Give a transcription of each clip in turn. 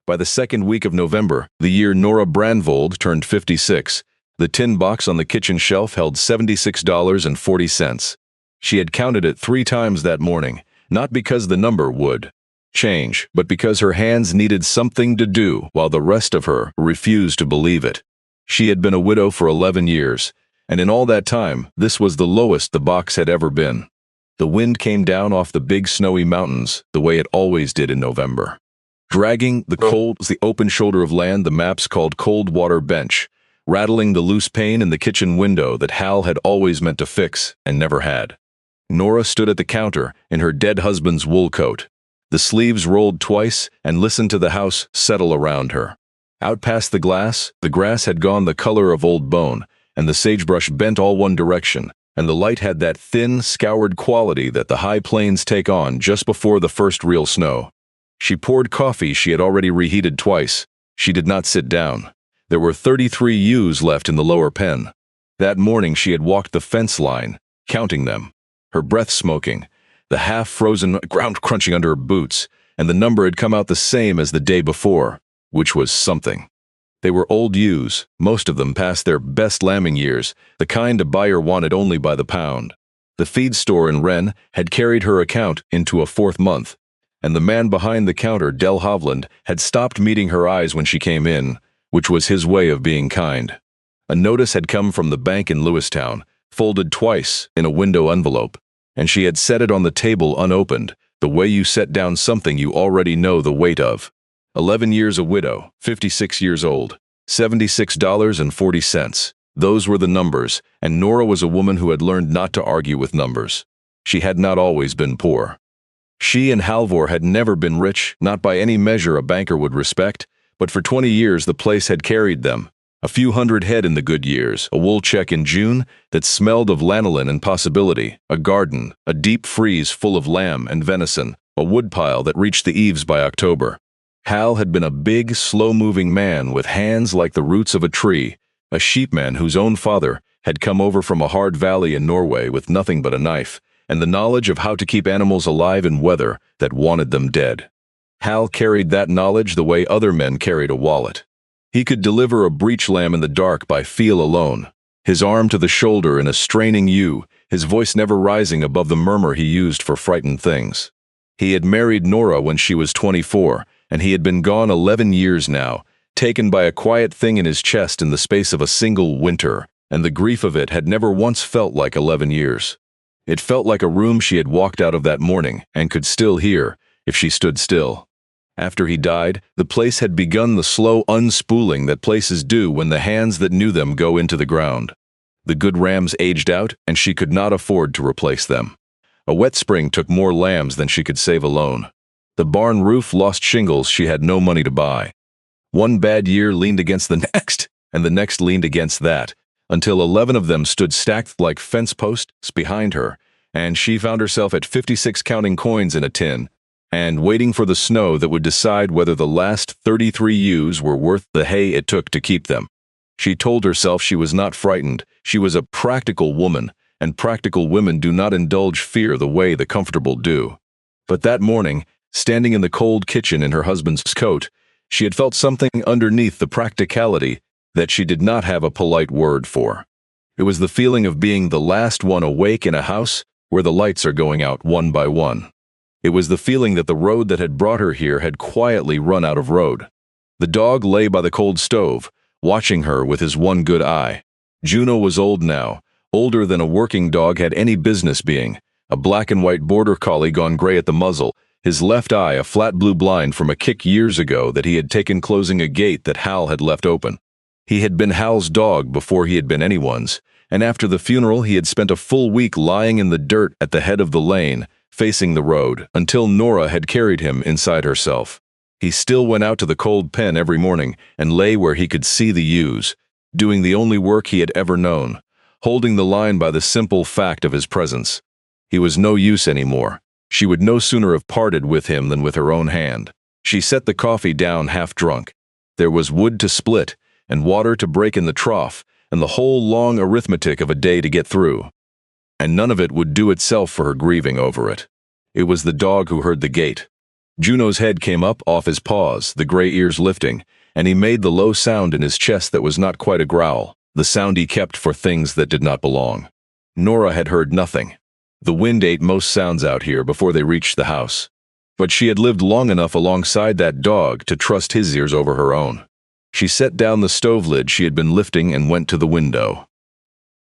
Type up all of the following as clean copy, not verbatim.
By the second week of November, the year Nora Brandvold turned 56, the tin box on the kitchen shelf held $76.40. She had counted it 3 times that morning, not because the number would change, but because her hands needed something to do while the rest of her refused to believe it. She had been a widow for 11 years, and in all that time, this was the lowest the box had ever been. The wind came down off the big snowy mountains the way it always did in November, dragging the open shoulder of land the maps called Cold Water Bench, rattling the loose pane in the kitchen window that Hal had always meant to fix and never had. Nora stood at the counter in her dead husband's wool coat. The sleeves rolled twice and listened to the house settle around her. Out past the glass, the grass had gone the color of old bone, and the sagebrush bent all one direction, and the light had that thin, scoured quality that the high plains take on just before the first real snow. She poured coffee she had already reheated twice. She did not sit down. There were 33 ewes left in the lower pen. That morning she had walked the fence line, counting them, her breath smoking, the half-frozen ground crunching under her boots, and the number had come out the same as the day before, which was something. They were old ewes, most of them past their best lambing years, the kind a buyer wanted only by the pound. The feed store in Wren had carried her account into a 4th month, and the man behind the counter, Del Hovland, had stopped meeting her eyes when she came in, which was his way of being kind. A notice had come from the bank in Lewistown, folded twice in a window envelope, and she had set it on the table unopened, the way you set down something you already know the weight of. 11 years a widow, 56 years old, $76.40. Those were the numbers, and Nora was a woman who had learned not to argue with numbers. She had not always been poor. She and Halvor had never been rich, not by any measure a banker would respect, but for 20 years the place had carried them. A few hundred head in the good years, a wool check in June that smelled of lanolin and possibility, a garden, a deep freeze full of lamb and venison, a woodpile that reached the eaves by October. Hal had been a big, slow-moving man with hands like the roots of a tree, a sheepman whose own father had come over from a hard valley in Norway with nothing but a knife, and the knowledge of how to keep animals alive in weather that wanted them dead. Hal carried that knowledge the way other men carried a wallet. He could deliver a breech lamb in the dark by feel alone, his arm to the shoulder in a straining ewe, his voice never rising above the murmur he used for frightened things. He had married Nora when she was 24, and he had been gone 11 years now, taken by a quiet thing in his chest in the space of a single winter, and the grief of it had never once felt like 11 years. It felt like a room she had walked out of that morning and could still hear, if she stood still. After he died, the place had begun the slow unspooling that places do when the hands that knew them go into the ground. The good rams aged out, and she could not afford to replace them. A wet spring took more lambs than she could save alone. The barn roof lost shingles she had no money to buy. One bad year leaned against the next, and the next leaned against that, until 11 of them stood stacked like fence posts behind her, and she found herself at 56 counting coins in a tin, and waiting for the snow that would decide whether the last 33 ewes were worth the hay it took to keep them. She told herself she was not frightened. She was a practical woman, and practical women do not indulge fear the way the comfortable do. But that morning, standing in the cold kitchen in her husband's coat, she had felt something underneath the practicality that she did not have a polite word for. It was the feeling of being the last one awake in a house where the lights are going out one by one. It was the feeling that the road that had brought her here had quietly run out of road. The dog lay by the cold stove, watching her with his one good eye. Juno was old now, older than a working dog had any business being, a black and white border collie gone gray at the muzzle, his left eye a flat blue blind from a kick years ago that he had taken closing a gate that Hal had left open. He had been Hal's dog before he had been anyone's, and after the funeral he had spent a full week lying in the dirt at the head of the lane, facing the road, until Nora had carried him inside herself. He still went out to the cold pen every morning and lay where he could see the ewes, doing the only work he had ever known, holding the line by the simple fact of his presence. He was no use anymore. She would no sooner have parted with him than with her own hand. She set the coffee down half drunk. There was wood to split, and water to break in the trough, and the whole long arithmetic of a day to get through. And none of it would do itself for her grieving over it. It was the dog who heard the gate. Juno's head came up off his paws, the gray ears lifting, and he made the low sound in his chest that was not quite a growl, the sound he kept for things that did not belong. Nora had heard nothing. The wind ate most sounds out here before they reached the house. But she had lived long enough alongside that dog to trust his ears over her own. She set down the stove lid she had been lifting and went to the window.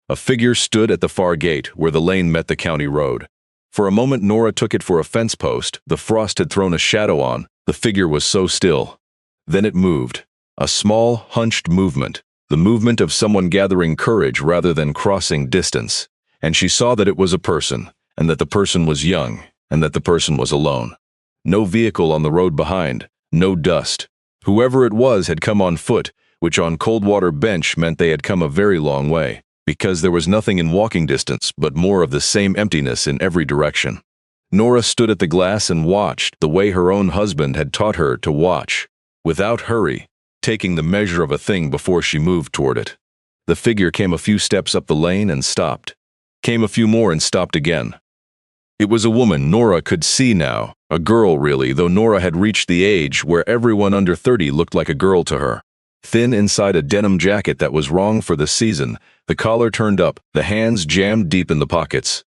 A figure stood at the far gate where the lane met the county road. For a moment Nora took it for a fence post. The frost had thrown a shadow on. The figure was so still. Then it moved. A small, hunched movement. The movement of someone gathering courage rather than crossing distance. And she saw that it was a person, and that the person was young, and that the person was alone. No vehicle on the road behind, no dust. Whoever it was had come on foot, which on Coldwater Bench meant they had come a very long way, because there was nothing in walking distance but more of the same emptiness in every direction. Nora stood at the glass and watched the way her own husband had taught her to watch, without hurry, taking the measure of a thing before she moved toward it. The figure came a few steps up the lane and stopped. Came a few more and stopped again. It was a woman Nora could see now, a girl really, though Nora had reached the age where everyone under 30 looked like a girl to her. Thin inside a denim jacket that was wrong for the season, the collar turned up, the hands jammed deep in the pockets.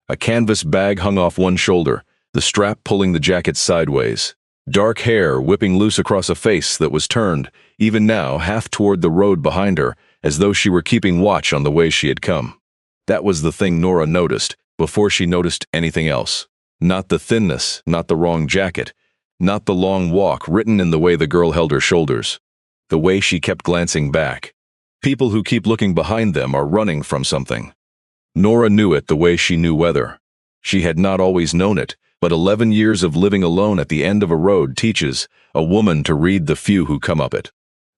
A canvas bag hung off one shoulder, the strap pulling the jacket sideways. Dark hair whipping loose across a face that was turned, even now, half toward the road behind her, as though she were keeping watch on the way she had come. That was the thing Nora noticed, before she noticed anything else. Not the thinness, not the wrong jacket, not the long walk written in the way the girl held her shoulders. The way she kept glancing back. People who keep looking behind them are running from something. Nora knew it the way she knew weather. She had not always known it, but 11 years of living alone at the end of a road teaches a woman to read the few who come up it.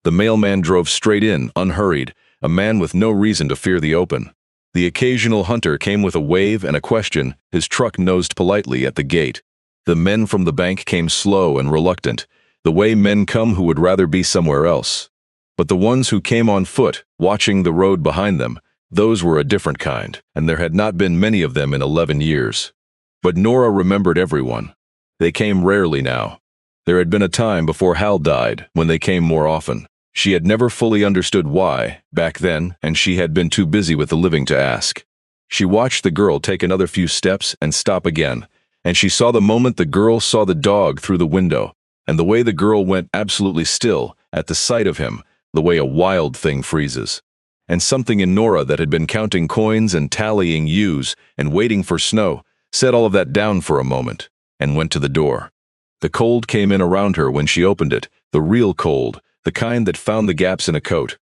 The mailman drove straight in, unhurried, a man with no reason to fear the open. The occasional hunter came with a wave and a question, his truck nosed politely at the gate. The men from the bank came slow and reluctant, the way men come who would rather be somewhere else. But the ones who came on foot, watching the road behind them, those were a different kind, and there had not been many of them in 11 years. But Nora remembered everyone. They came rarely now. There had been a time before Hal died when they came more often. She had never fully understood why, back then, and she had been too busy with the living to ask. She watched the girl take another few steps and stop again, and she saw the moment the girl saw the dog through the window, and the way the girl went absolutely still at the sight of him, the way a wild thing freezes. And something in Nora that had been counting coins and tallying U's and waiting for snow set all of that down for a moment, and went to the door. The cold came in around her when she opened it, the real cold, the kind that found the gaps in a coat.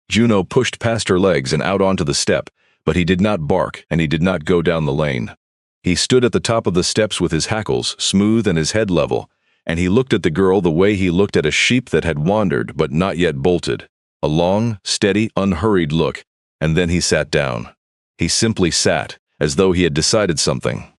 Juno pushed past her legs and out onto the step, but he did not bark and he did not go down the lane. He stood at the top of the steps with his hackles smooth and his head level, and he looked at the girl the way he looked at a sheep that had wandered but not yet bolted. A long, steady, unhurried look, and then he sat down. He simply sat, as though he had decided something.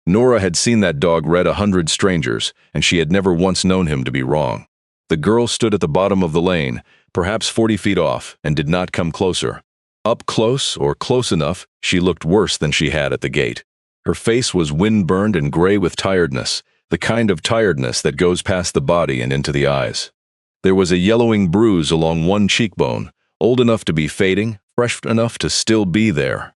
Nora had seen that dog read 100 strangers, and she had never once known him to be wrong. The girl stood at the bottom of the lane, perhaps 40 feet off, and did not come closer. Up close, or close enough, she looked worse than she had at the gate. Her face was wind-burned and gray with tiredness, the kind of tiredness that goes past the body and into the eyes. There was a yellowing bruise along one cheekbone, old enough to be fading, fresh enough to still be there.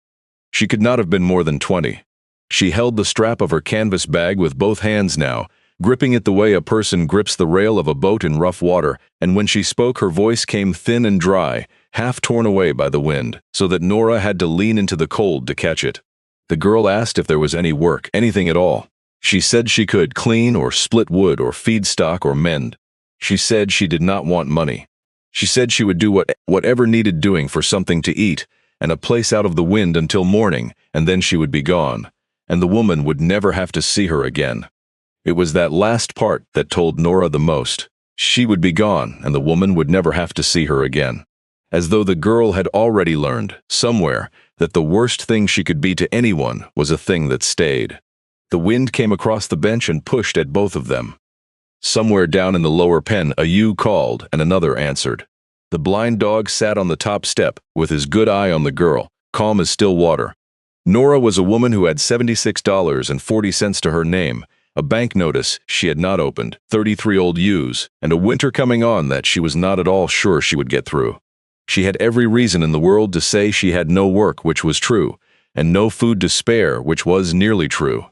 She could not have been more than 20. She held the strap of her canvas bag with both hands now, gripping it the way a person grips the rail of a boat in rough water, and when she spoke her voice came thin and dry, half torn away by the wind, so that Nora had to lean into the cold to catch it. The girl asked if there was any work, anything at all. She said she could clean or split wood or feed stock or mend. She said she did not want money. She said she would do whatever needed doing for something to eat, and a place out of the wind until morning, and then she would be gone, and the woman would never have to see her again. It was that last part that told Nora the most. She would be gone, and the woman would never have to see her again. As though the girl had already learned, somewhere, that the worst thing she could be to anyone was a thing that stayed. The wind came across the bench and pushed at both of them. Somewhere down in the lower pen, a ewe called, and another answered. The blind dog sat on the top step, with his good eye on the girl, calm as still water. Nora was a woman who had $76.40 to her name, a bank notice she had not opened, 33 old U's, and a winter coming on that she was not at all sure she would get through. She had every reason in the world to say she had no work, which was true, and no food to spare, which was nearly true,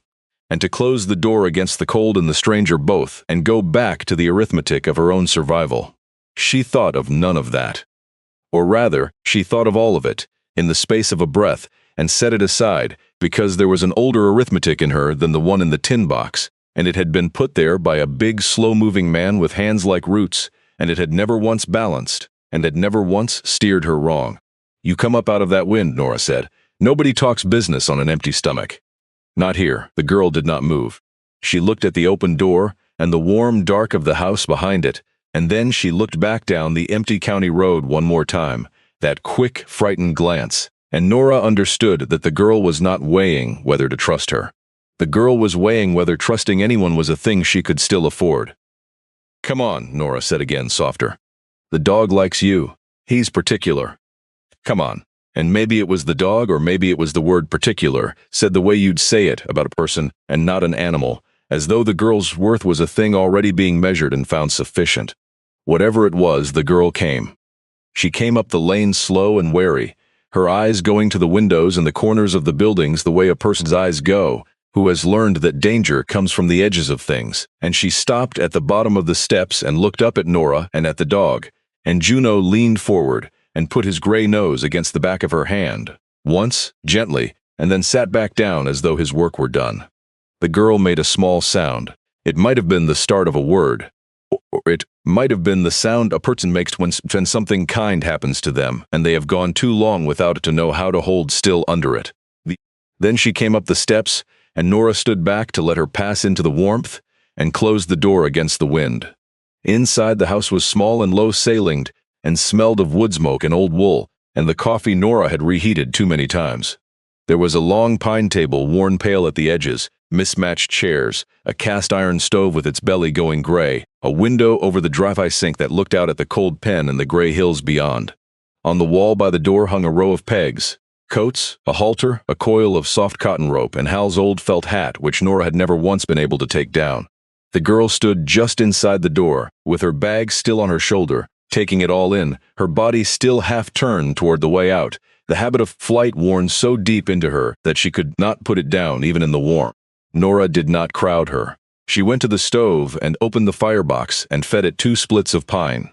and to close the door against the cold and the stranger both, and go back to the arithmetic of her own survival. She thought of none of that. Or rather, she thought of all of it, in the space of a breath, and set it aside, because there was an older arithmetic in her than the one in the tin box, and it had been put there by a big, slow-moving man with hands like roots, and it had never once balanced, and had never once steered her wrong. "You come up out of that wind," Nora said. "Nobody talks business on an empty stomach." "Not here." The girl did not move. She looked at the open door, and the warm dark of the house behind it, and then she looked back down the empty county road one more time, that quick, frightened glance, and Nora understood that the girl was not weighing whether to trust her. The girl was weighing whether trusting anyone was a thing she could still afford. "Come on," Nora said again, softer. "The dog likes you. He's particular. Come on." And maybe it was the dog, or maybe it was the word particular, said the way you'd say it about a person and not an animal, as though the girl's worth was a thing already being measured and found sufficient. Whatever it was, the girl came. She came up the lane slow and wary, her eyes going to the windows and the corners of the buildings the way a person's eyes go, who has learned that danger comes from the edges of things, and she stopped at the bottom of the steps and looked up at Nora and at the dog, and Juno leaned forward and put his gray nose against the back of her hand, once, gently, and then sat back down as though his work were done. The girl made a small sound. It might have been the start of a word, or it might have been the sound a person makes when something kind happens to them, and they have gone too long without it to know how to hold still under it. Then she came up the steps, and Nora stood back to let her pass into the warmth, and closed the door against the wind. Inside, the house was small and low-ceilinged, and smelled of wood smoke and old wool, and the coffee Nora had reheated too many times. There was a long pine table worn pale at the edges, mismatched chairs, a cast-iron stove with its belly going gray, a window over the dry sink that looked out at the cold pen and the gray hills beyond. On the wall by the door hung a row of pegs, coats, a halter, a coil of soft cotton rope, and Hal's old felt hat, which Nora had never once been able to take down. The girl stood just inside the door, with her bag still on her shoulder, taking it all in, her body still half-turned toward the way out, the habit of flight worn so deep into her that she could not put it down even in the warmth. Nora did not crowd her. She went to the stove and opened the firebox and fed it 2 splits of pine.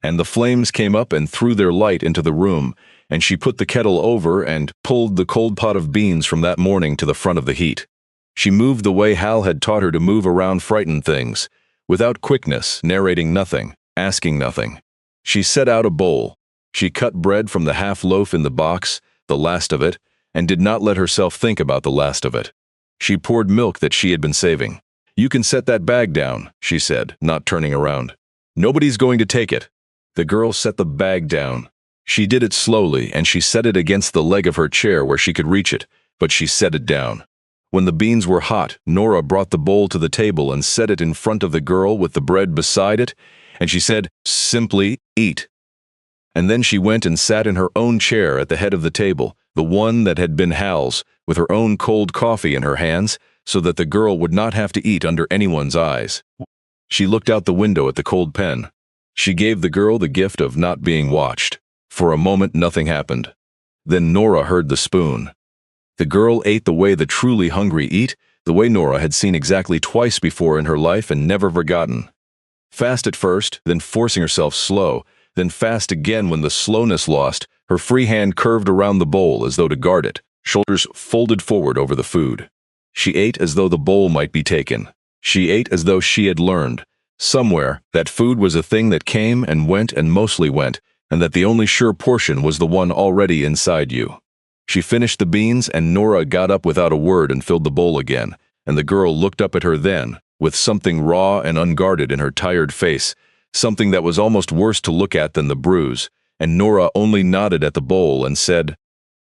And the flames came up and threw their light into the room, and she put the kettle over and pulled the cold pot of beans from that morning to the front of the heat. She moved the way Hal had taught her to move around frightened things, without quickness, narrating nothing, asking nothing. She set out a bowl. She cut bread from the half loaf in the box, the last of it, and did not let herself think about the last of it. She poured milk that she had been saving. "You can set that bag down," she said, not turning around. "Nobody's going to take it." The girl set the bag down. She did it slowly, and she set it against the leg of her chair where she could reach it, but she set it down. When the beans were hot, Nora brought the bowl to the table and set it in front of the girl with the bread beside it, and she said, simply, "Eat." And then she went and sat in her own chair at the head of the table, the one that had been Hal's, with her own cold coffee in her hands, so that the girl would not have to eat under anyone's eyes. She looked out the window at the cold pen. She gave the girl the gift of not being watched. For a moment nothing happened. Then Nora heard the spoon. The girl ate the way the truly hungry eat, the way Nora had seen exactly twice before in her life and never forgotten. Fast at first, then forcing herself slow, then fast again when the slowness lost, her free hand curved around the bowl as though to guard it, shoulders folded forward over the food. She ate as though the bowl might be taken. She ate as though she had learned, somewhere, that food was a thing that came and mostly went, and that the only sure portion was the one already inside you. She finished the beans, and Nora got up without a word and filled the bowl again, and the girl looked up at her then, with something raw and unguarded in her tired face, something that was almost worse to look at than the bruise, and Nora only nodded at the bowl and said,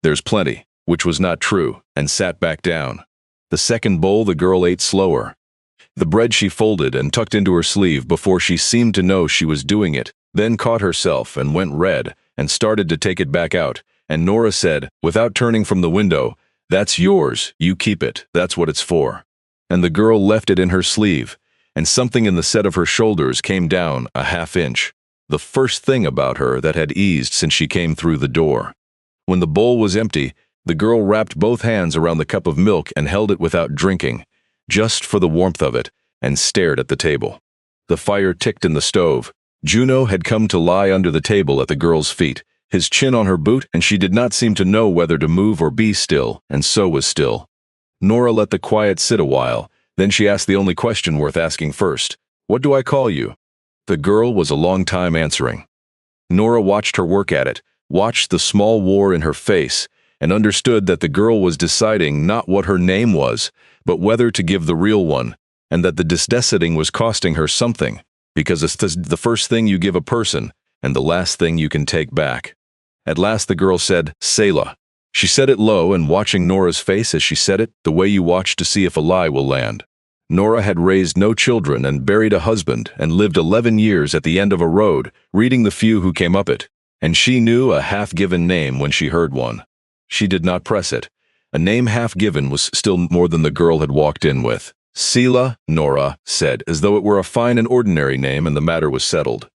"There's plenty," which was not true, and sat back down. The second bowl the girl ate slower. The bread she folded and tucked into her sleeve before she seemed to know she was doing it, then caught herself and went red, and started to take it back out, and Nora said, without turning from the window, "That's yours, you keep it, that's what it's for." and the girl left it in her sleeve, and something in the set of her shoulders came down a half-inch. The first thing about her that had eased since she came through the door. When the bowl was empty, the girl wrapped both hands around the cup of milk and held it without drinking, just for the warmth of it, and stared at the table. The fire ticked in the stove. Juno had come to lie under the table at the girl's feet, his chin on her boot, and she did not seem to know whether to move or be still, and so was still. Nora let the quiet sit a while, then she asked the only question worth asking first. "What do I call you?" The girl was a long time answering. Nora watched her work at it, watched the small war in her face, and understood that the girl was deciding not what her name was, but whether to give the real one, and that the deciding was costing her something, because it's the first thing you give a person, and the last thing you can take back. At last the girl said, "Selah." She said it low, and watching Nora's face as she said it, the way you watch to see if a lie will land. Nora had raised no children and buried a husband and lived 11 years at the end of a road, reading the few who came up it, and she knew a half-given name when she heard one. She did not press it. A name half-given was still more than the girl had walked in with. "Selah," Nora said, as though it were a fine and ordinary name and the matter was settled.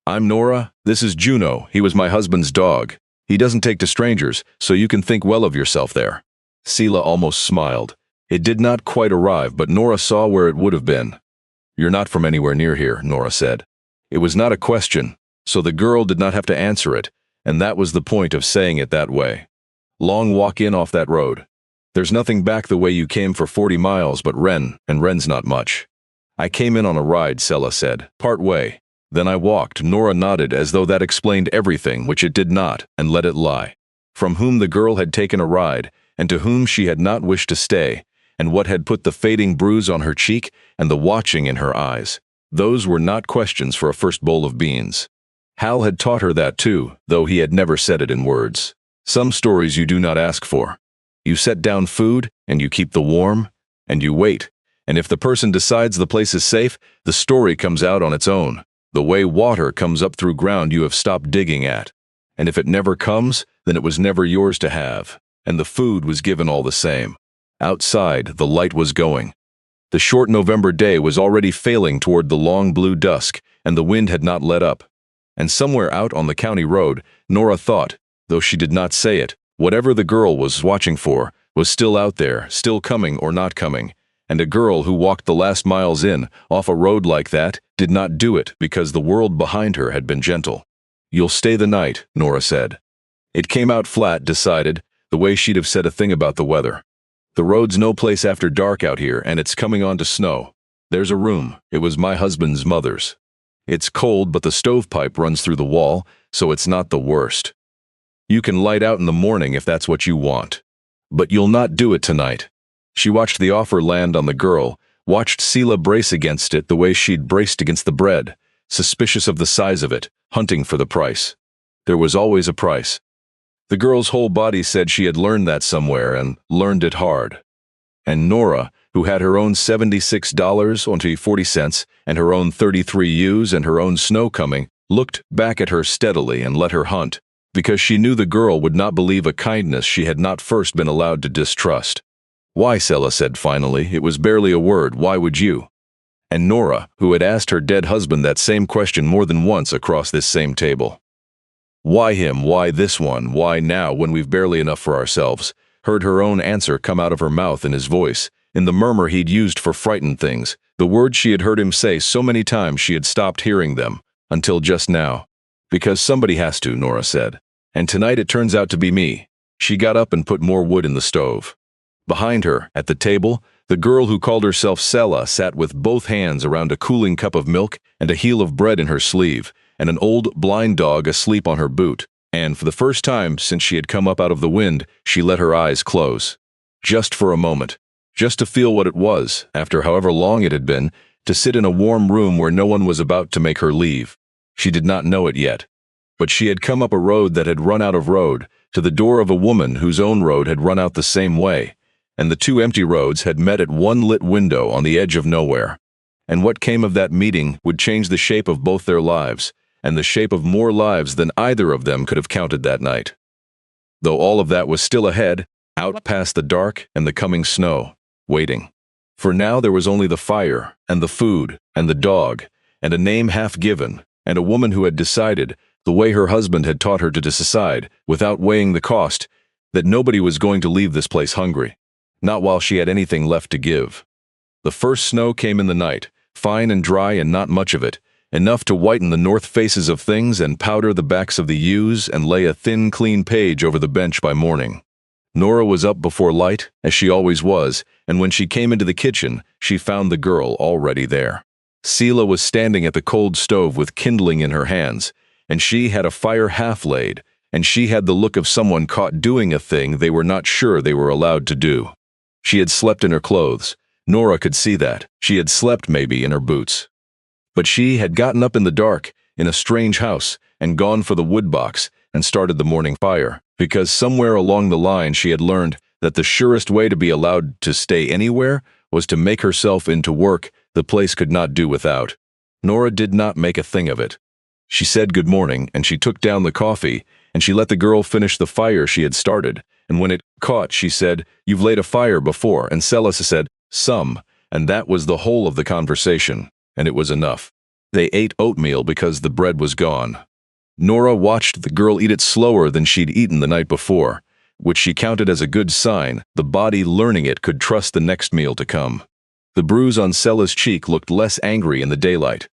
"I'm Nora. This is Juno. He was my husband's dog. He doesn't take to strangers, so you can think well of yourself there." Selah almost smiled. It did not quite arrive, but Nora saw where it would have been. "You're not from anywhere near here," Nora said. It was not a question, so the girl did not have to answer it, and that was the point of saying it that way. "Long walk in off that road. There's nothing back the way you came for 40 miles but Wren, and Wren's not much." "I came in on a ride," Selah said, "part way. Then I walked." Nora nodded as though that explained everything, which it did not, and let it lie. From whom the girl had taken a ride, and to whom she had not wished to stay, and what had put the fading bruise on her cheek and the watching in her eyes. Those were not questions for a first bowl of beans. Hal had taught her that too, though he had never said it in words. Some stories you do not ask for. You set down food, and you keep the warm, and you wait, and if the person decides the place is safe, the story comes out on its own, the way water comes up through ground you have stopped digging at. And if it never comes, then it was never yours to have, and the food was given all the same. Outside, the light was going. The short November day was already failing toward the long blue dusk, and the wind had not let up. And somewhere out on the county road, Nora thought, though she did not say it, whatever the girl was watching for was still out there, still coming or not coming, and a girl who walked the last miles in, off a road like that, did not do it because the world behind her had been gentle. "You'll stay the night," Nora said. It came out flat, decided, the way she'd have said a thing about the weather. "The road's no place after dark out here, and it's coming on to snow. There's a room. It was my husband's mother's. It's cold, but the stovepipe runs through the wall, so it's not the worst. You can light out in the morning if that's what you want. But you'll not do it tonight." She watched the offer land on the girl, watched Selah brace against it the way she'd braced against the bread, suspicious of the size of it, hunting for the price. There was always a price. The girl's whole body said she had learned that somewhere, and learned it hard. And Nora, who had her own $76.40 and her own 33 ewes and her own snow coming, looked back at her steadily and let her hunt, because she knew the girl would not believe a kindness she had not first been allowed to distrust. "Why?" Selah said finally. It was barely a word. "Why would you?" And Nora, who had asked her dead husband that same question more than once across this same table. "Why him? Why this one? Why now, when we've barely enough for ourselves?" heard her own answer come out of her mouth in his voice, in the murmur he'd used for frightened things, the words she had heard him say so many times she had stopped hearing them, until just now. "Because somebody has to," Nora said. "And tonight it turns out to be me." She got up and put more wood in the stove. Behind her, at the table, the girl who called herself Selah sat with both hands around a cooling cup of milk and a heel of bread in her sleeve, and an old blind dog asleep on her boot, and for the first time since she had come up out of the wind, she let her eyes close. Just for a moment. Just to feel what it was, after however long it had been, to sit in a warm room where no one was about to make her leave. She did not know it yet. But she had come up a road that had run out of road, to the door of a woman whose own road had run out the same way, and the two empty roads had met at one lit window on the edge of nowhere. And what came of that meeting would change the shape of both their lives, and the shape of more lives than either of them could have counted that night. Though all of that was still ahead, out past the dark and the coming snow, waiting. For now there was only the fire, and the food, and the dog, and a name half given, and a woman who had decided, the way her husband had taught her to decide, without weighing the cost, that nobody was going to leave this place hungry. Not while she had anything left to give. The first snow came in the night, fine and dry and not much of it, enough to whiten the north faces of things and powder the backs of the ewes and lay a thin, clean page over the bench by morning. Nora was up before light, as she always was, and when she came into the kitchen, she found the girl already there. Seela was standing at the cold stove with kindling in her hands, and she had a fire half laid, and she had the look of someone caught doing a thing they were not sure they were allowed to do. She had slept in her clothes. Nora could see that. She had slept, maybe, in her boots. But she had gotten up in the dark, in a strange house, and gone for the wood box, and started the morning fire, because somewhere along the line she had learned that the surest way to be allowed to stay anywhere was to make herself into work the place could not do without. Nora did not make a thing of it. She said good morning, and she took down the coffee, and she let the girl finish the fire she had started, and when it caught, she said, "You've laid a fire before," and Seela said, "Some," and that was the whole of the conversation, and it was enough. They ate oatmeal because the bread was gone. Nora watched the girl eat it slower than she'd eaten the night before, which she counted as a good sign. The body learning it could trust the next meal to come. The bruise on Seela's cheek looked less angry in the daylight.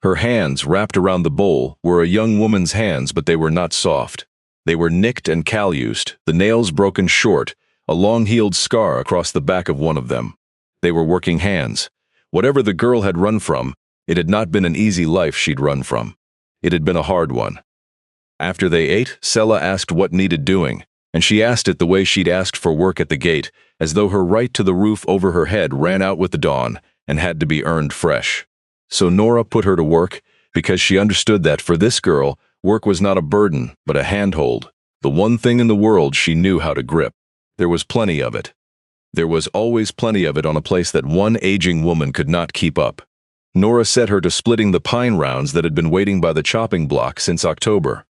Her hands, wrapped around the bowl, were a young woman's hands, but they were not soft. They were nicked and calloused, the nails broken short, a long-heeled scar across the back of one of them. They were working hands. Whatever the girl had run from, it had not been an easy life she'd run from. It had been a hard one. After they ate, Seela asked what needed doing, and she asked it the way she'd asked for work at the gate, as though her right to the roof over her head ran out with the dawn and had to be earned fresh. So Nora put her to work, because she understood that for this girl, work was not a burden, but a handhold, the one thing in the world she knew how to grip. There was plenty of it. There was always plenty of it on a place that one aging woman could not keep up. Nora set her to splitting the pine rounds that had been waiting by the chopping block since October.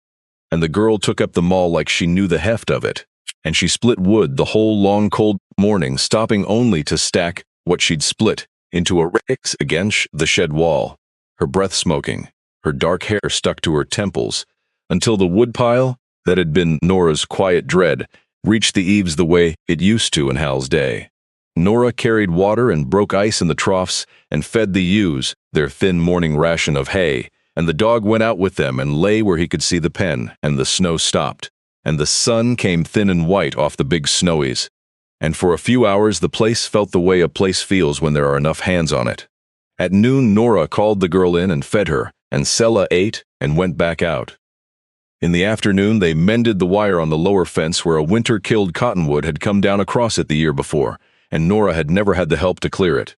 And the girl took up the maul like she knew the heft of it, and she split wood the whole long cold morning, stopping only to stack what she'd split into a rack against the shed wall, her breath smoking, her dark hair stuck to her temples, until the woodpile, that had been Nora's quiet dread, reached the eaves the way it used to in Hal's day. Nora carried water and broke ice in the troughs and fed the ewes their thin morning ration of hay, and the dog went out with them and lay where he could see the pen, and the snow stopped, and the sun came thin and white off the big snowies, and for a few hours the place felt the way a place feels when there are enough hands on it. At noon Nora called the girl in and fed her, and Seela ate and went back out. In the afternoon they mended the wire on the lower fence where a winter-killed cottonwood had come down across it the year before, and Nora had never had the help to clear it.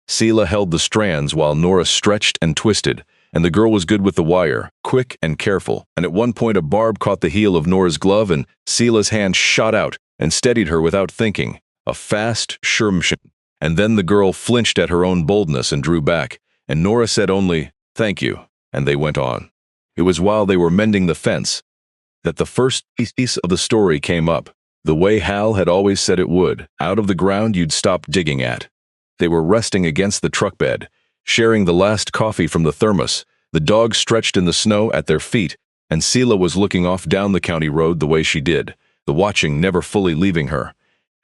Seela held the strands while Nora stretched and twisted, and the girl was good with the wire, quick and careful, and at one point a barb caught the heel of Nora's glove and Seela's hand shot out and steadied her without thinking, a fast, sure motion. And then the girl flinched at her own boldness and drew back, and Nora said only, "Thank you," and they went on. It was while they were mending the fence that the first piece of the story came up, the way Hal had always said it would, out of the ground you'd stop digging at. They were resting against the truck bed, sharing the last coffee from the thermos, the dog stretched in the snow at their feet, and Seela was looking off down the county road the way she did, the watching never fully leaving her.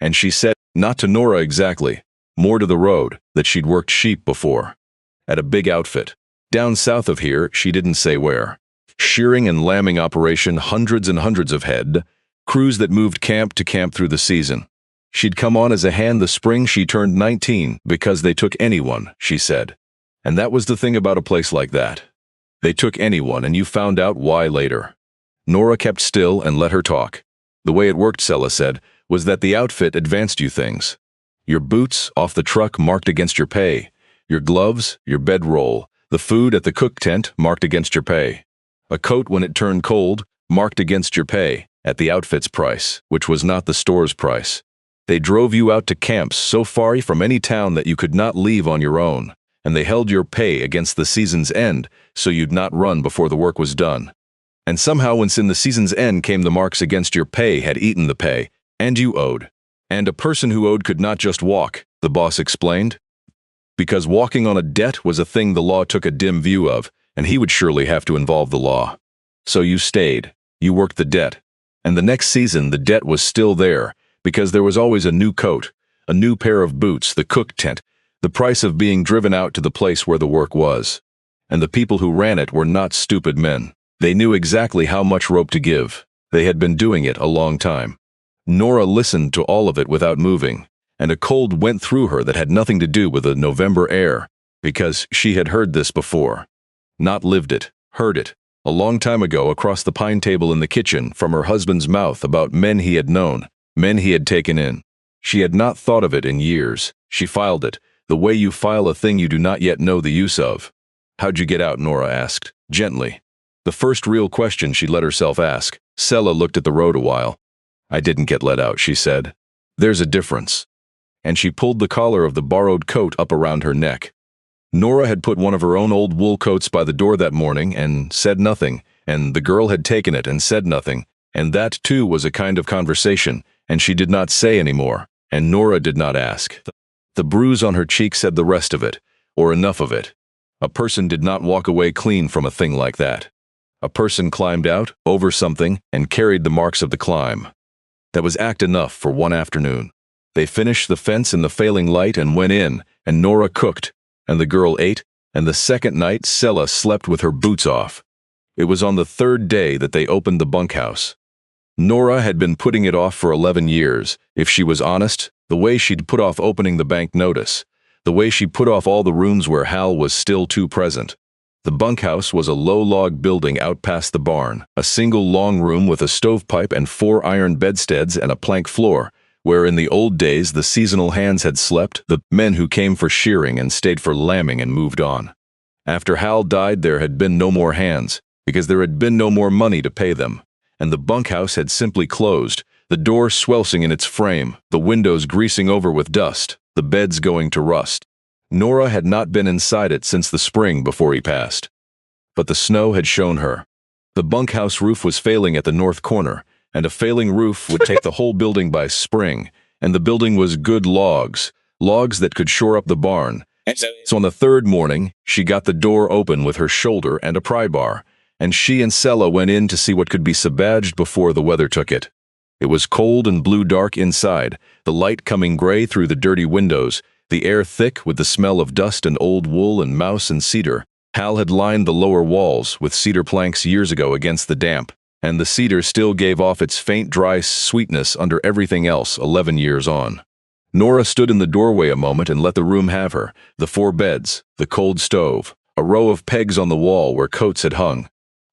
And she said, not to Nora exactly, more to the road, that she'd worked sheep before. At a big outfit. Down south of here, she didn't say where. Shearing and lambing operation, hundreds and hundreds of head, crews that moved camp to camp through the season. She'd come on as a hand the spring she turned 19 because they took anyone, she said. And that was the thing about a place like that. They took anyone, and you found out why later. Nora kept still and let her talk. The way it worked, Seela said, was that the outfit advanced you things. Your boots off the truck marked against your pay. Your gloves, your bedroll, the food at the cook tent marked against your pay. A coat when it turned cold marked against your pay, at the outfit's price, which was not the store's price. They drove you out to camps so far from any town that you could not leave on your own, and they held your pay against the season's end so you'd not run before the work was done. And somehow once in the season's end came the marks against your pay had eaten the pay, and you owed. And a person who owed could not just walk, the boss explained. because walking on a debt was a thing the law took a dim view of, and he would surely have to involve the law. So you stayed. You worked the debt. And the next season, the debt was still there, because there was always a new coat, a new pair of boots, the cook tent, the price of being driven out to the place where the work was. And the people who ran it were not stupid men. They knew exactly how much rope to give. They had been doing it a long time. Nora listened to all of it without moving, and a cold went through her that had nothing to do with the November air, because she had heard this before. Not lived it, heard it, a long time ago across the pine table in the kitchen from her husband's mouth about men he had known, men he had taken in. She had not thought of it in years. She filed it, the way you file a thing you do not yet know the use of. How'd you get out? Nora asked, gently. The first real question she let herself ask. Sela looked at the road a while. I didn't get let out, she said. There's a difference. And she pulled the collar of the borrowed coat up around her neck. Nora had put one of her own old wool coats by the door that morning and said nothing, and the girl had taken it and said nothing, and that too was a kind of conversation, and she did not say any more, and Nora did not ask. The bruise on her cheek said the rest of it, or enough of it. A person did not walk away clean from a thing like that. A person climbed out, over something, and carried the marks of the climb. That was act enough for one afternoon. They finished the fence in the failing light and went in, and Nora cooked, and the girl ate, and the second night Sela slept with her boots off. It was on the third day that they opened the bunkhouse. Nora had been putting it off for 11 years, if she was honest, the way she'd put off opening the bank notice, the way she put off all the rooms where Hal was still too present. The bunkhouse was a low-log building out past the barn, a single long room with a stovepipe and 4 iron bedsteads and a plank floor, where in the old days the seasonal hands had slept, the men who came for shearing and stayed for lambing and moved on. After Hal died, there had been no more hands, because there had been no more money to pay them, and the bunkhouse had simply closed, the door sweltering in its frame, the windows greasing over with dust, the beds going to rust. Nora had not been inside it since the spring before he passed. But the snow had shown her. The bunkhouse roof was failing at the north corner, and a failing roof would take the whole building by spring, and the building was good logs that could shore up the barn. So on the third morning, she got the door open with her shoulder and a pry bar, and she and Sela went in to see what could be sabaged before the weather took it. It was cold and blue dark inside, the light coming gray through the dirty windows, the air thick with the smell of dust and old wool and mouse and cedar. Hal had lined the lower walls with cedar planks years ago against the damp, and the cedar still gave off its faint dry sweetness under everything else 11 years on. Nora stood in the doorway a moment and let the room have her, the 4 beds, the cold stove, a row of pegs on the wall where coats had hung,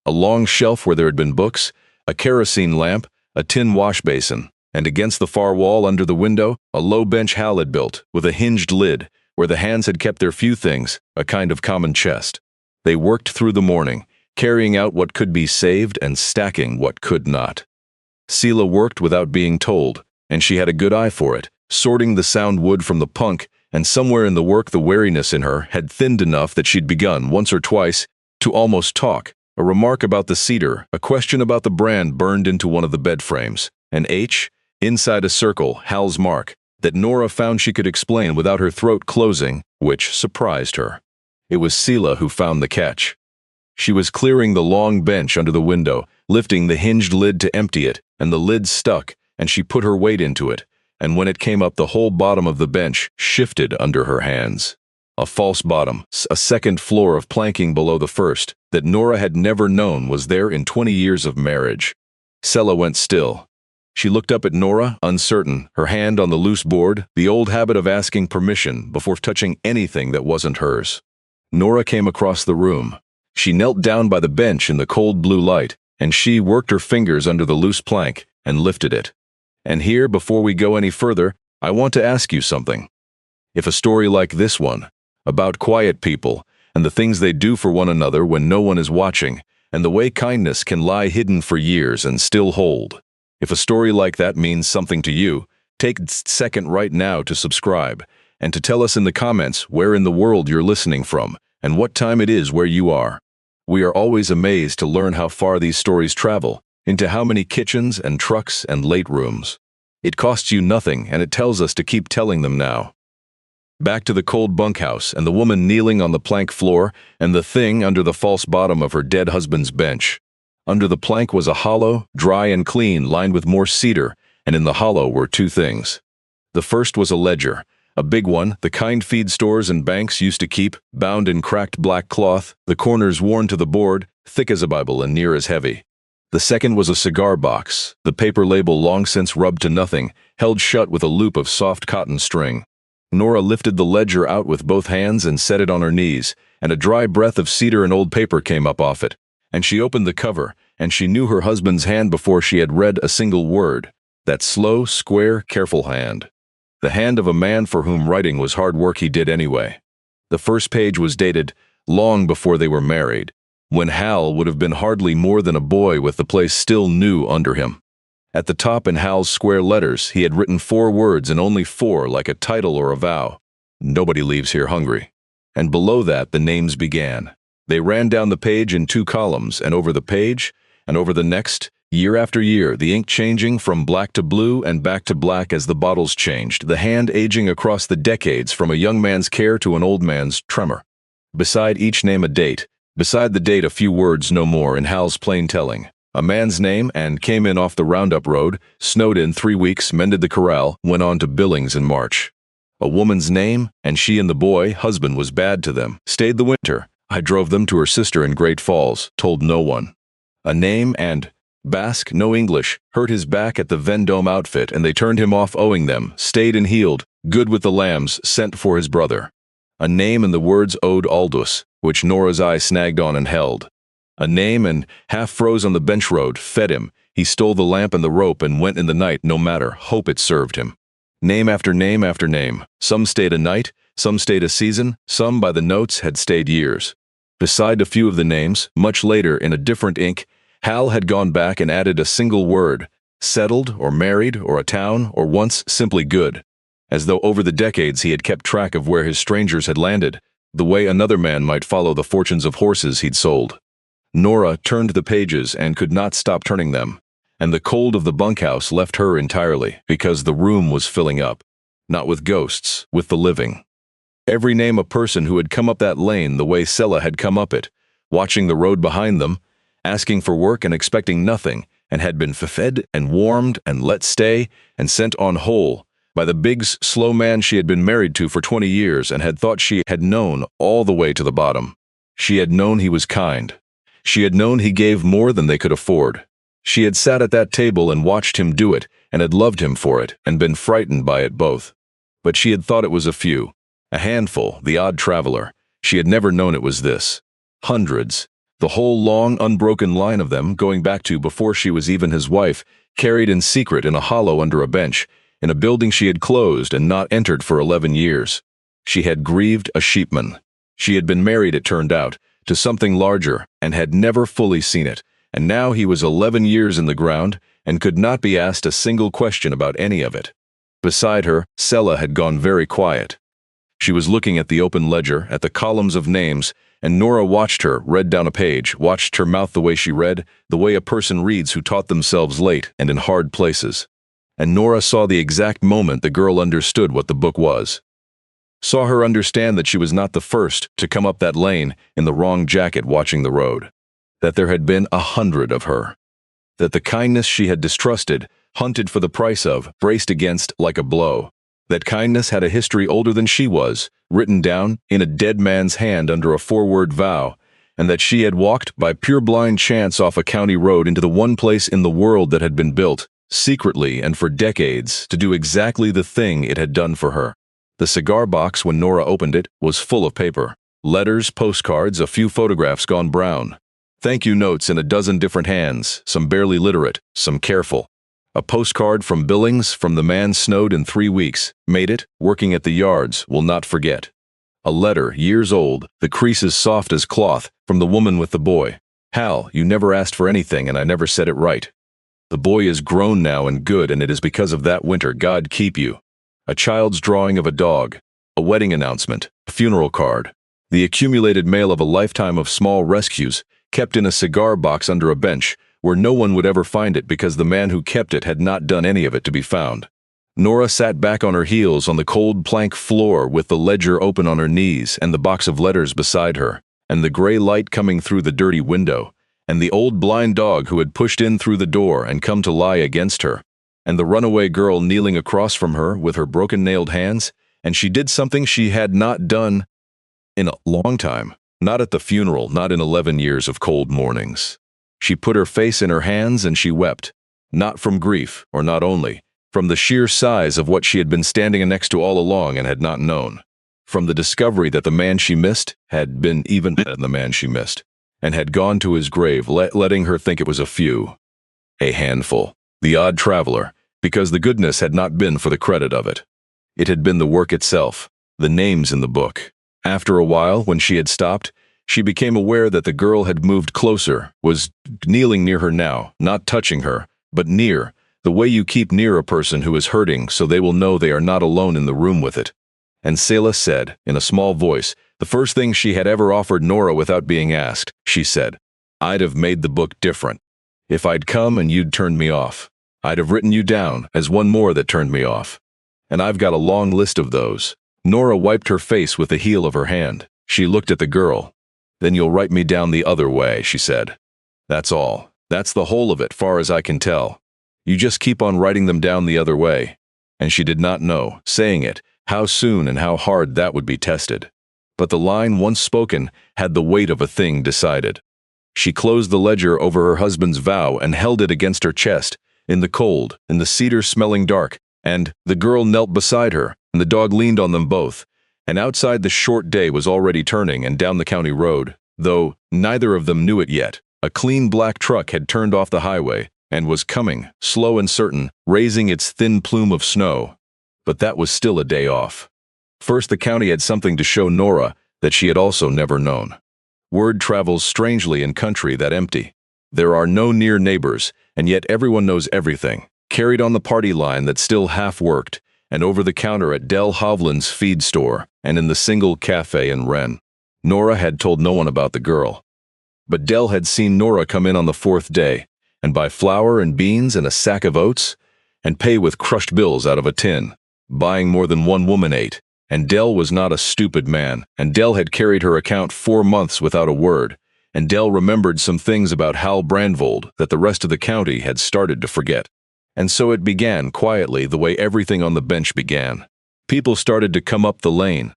a long shelf where there had been books, a kerosene lamp, a tin wash basin, and against the far wall under the window, a low bench Hal had built, with a hinged lid, where the hands had kept their few things, a kind of common chest. They worked through the morning, carrying out what could be saved and stacking what could not. Sela worked without being told, and she had a good eye for it, sorting the sound wood from the punk, and somewhere in the work the wariness in her had thinned enough that she'd begun, once or twice, to almost talk. A remark about the cedar, a question about the brand burned into one of the bed frames, an H, inside a circle, Hal's mark, that Nora found she could explain without her throat closing, which surprised her. It was Sela who found the catch. She was clearing the long bench under the window, lifting the hinged lid to empty it, and the lid stuck, and she put her weight into it, and when it came up the whole bottom of the bench shifted under her hands. A false bottom, a second floor of planking below the first, that Nora had never known was there in 20 years of marriage. Sela went still. She looked up at Nora, uncertain, her hand on the loose board, the old habit of asking permission before touching anything that wasn't hers. Nora came across the room. She knelt down by the bench in the cold blue light, and she worked her fingers under the loose plank and lifted it. And here, before we go any further, I want to ask you something. If a story like this one, about quiet people, and the things they do for one another when no one is watching, and the way kindness can lie hidden for years and still hold. If a story like that means something to you, take a second right now to subscribe, and to tell us in the comments where in the world you're listening from, and what time it is where you are. We are always amazed to learn how far these stories travel, into how many kitchens and trucks and late rooms. It costs you nothing, and it tells us to keep telling them now. Back to the cold bunkhouse and the woman kneeling on the plank floor and the thing under the false bottom of her dead husband's bench. Under the plank was a hollow, dry and clean, lined with more cedar, and in the hollow were two things. The first was a ledger, a big one, the kind feed stores and banks used to keep, bound in cracked black cloth, the corners worn to the board, thick as a Bible and near as heavy. The second was a cigar box, the paper label long since rubbed to nothing, held shut with a loop of soft cotton string. Nora lifted the ledger out with both hands and set it on her knees, and a dry breath of cedar and old paper came up off it. And she opened the cover, and she knew her husband's hand before she had read a single word. That slow, square, careful hand. The hand of a man for whom writing was hard work he did anyway. The first page was dated long before they were married, when Hal would have been hardly more than a boy with the place still new under him. At the top in Hal's square letters, he had written 4 words and only 4 like a title or a vow. Nobody leaves here hungry. And below that, the names began. They ran down the page in 2 columns, and over the page, and over the next, year after year, the ink changing from black to blue and back to black as the bottles changed, the hand aging across the decades from a young man's care to an old man's tremor. Beside each name a date, beside the date a few words no more in Hal's plain telling. A man's name, and came in off the Roundup Road, snowed in 3 weeks, mended the corral, went on to Billings in March. A woman's name, and she and the boy, husband, was bad to them, stayed the winter. I drove them to her sister in Great Falls, told no one. A name and Basque, no English, hurt his back at the Vendome outfit and they turned him off owing them, stayed and healed, good with the lambs, sent for his brother. A name and the words owed Aldous, which Nora's eye snagged on and held. A name and half froze on the bench road, fed him. He stole the lamp and the rope and went in the night no matter, hope it served him. Name after name after name. Some stayed a night, some stayed a season, some by the notes had stayed years. Beside a few of the names, much later in a different ink, Hal had gone back and added a single word, settled or married or a town or once simply good. As though over the decades he had kept track of where his strangers had landed, the way another man might follow the fortunes of horses he'd sold. Nora turned the pages and could not stop turning them, and the cold of the bunkhouse left her entirely because the room was filling up, not with ghosts, with the living. Every name a person who had come up that lane the way Sella had come up it, watching the road behind them, asking for work and expecting nothing, and had been fed and warmed and let stay and sent on whole by the big, slow man she had been married to for 20 years and had thought she had known all the way to the bottom. She had known he was kind. She had known he gave more than they could afford. She had sat at that table and watched him do it and had loved him for it and been frightened by it both. But she had thought it was a few, a handful, the odd traveler. She had never known it was this. Hundreds, the whole long, unbroken line of them going back to before she was even his wife, carried in secret in a hollow under a bench, in a building she had closed and not entered for 11 years. She had grieved a sheepman. She had been married, it turned out, to something larger and had never fully seen it, and now he was 11 years in the ground and could not be asked a single question about any of it. Beside her, Sella had gone very quiet. She was looking at the open ledger, at the columns of names, and Nora watched her, read down a page, watched her mouth the way she read, the way a person reads who taught themselves late and in hard places. And Nora saw the exact moment the girl understood what the book was. Saw her understand that she was not the first to come up that lane in the wrong jacket watching the road. That there had been 100 of her. That the kindness she had distrusted, hunted for the price of, braced against like a blow. That kindness had a history older than she was, written down in a dead man's hand under a 4-word vow, and that she had walked by pure blind chance off a county road into the one place in the world that had been built, secretly and for decades, to do exactly the thing it had done for her. The cigar box, when Nora opened it, was full of paper. Letters, postcards, a few photographs gone brown. Thank you notes in a dozen different hands, some barely literate, some careful. A postcard from Billings from the man snowed in 3 weeks, made it, working at the yards, will not forget. A letter, years old, the creases soft as cloth, from the woman with the boy. Hal, you never asked for anything and I never said it right. The boy is grown now and good and it is because of that winter, God keep you. A child's drawing of a dog, a wedding announcement, a funeral card. The accumulated mail of a lifetime of small rescues, kept in a cigar box under a bench, where no one would ever find it because the man who kept it had not done any of it to be found. Nora sat back on her heels on the cold plank floor with the ledger open on her knees and the box of letters beside her, and the gray light coming through the dirty window, and the old blind dog who had pushed in through the door and come to lie against her, and the runaway girl kneeling across from her with her broken-nailed hands, and she did something she had not done in a long time. Not at the funeral, not in 11 years of cold mornings. She put her face in her hands and she wept, not from grief, or not only, from the sheer size of what she had been standing next to all along and had not known, from the discovery that the man she missed had been even the man she missed, and had gone to his grave, letting her think it was a handful, the odd traveler, because the goodness had not been for the credit of it. It had been the work itself, the names in the book. After a while, when she had stopped, she became aware that the girl had moved closer, was kneeling near her now, not touching her, but near, the way you keep near a person who is hurting so they will know they are not alone in the room with it. And Selah said, in a small voice, the first thing she had ever offered Nora without being asked, she said, "I'd have made the book different. If I'd come and you'd turned me off, I'd have written you down as one more that turned me off. And I've got a long list of those." Nora wiped her face with the heel of her hand. She looked at the girl. "Then you'll write me down the other way," she said. "That's all. That's the whole of it, far as I can tell. You just keep on writing them down the other way." And she did not know, saying it, how soon and how hard that would be tested. But the line once spoken had the weight of a thing decided. She closed the ledger over her husband's vow and held it against her chest, in the cold, in the cedar-smelling dark, and the girl knelt beside her, and the dog leaned on them both, and outside the short day was already turning and down the county road, though neither of them knew it yet. A clean black truck had turned off the highway, and was coming, slow and certain, raising its thin plume of snow. But that was still a day off. First, the county had something to show Nora that she had also never known. Word travels strangely in country that empty. There are no near neighbors, and yet everyone knows everything, carried on the party line that still half worked, and over the counter at Del Hovland's feed store, and in the single cafe in Wren. Nora had told no one about the girl. But Del had seen Nora come in on the fourth day, and buy flour and beans and a sack of oats, and pay with crushed bills out of a tin, buying more than one woman ate. And Del was not a stupid man, and Del had carried her account 4 months without a word, and Del remembered some things about Hal Brandvold that the rest of the county had started to forget. And so it began quietly the way everything on the bench began. People started to come up the lane.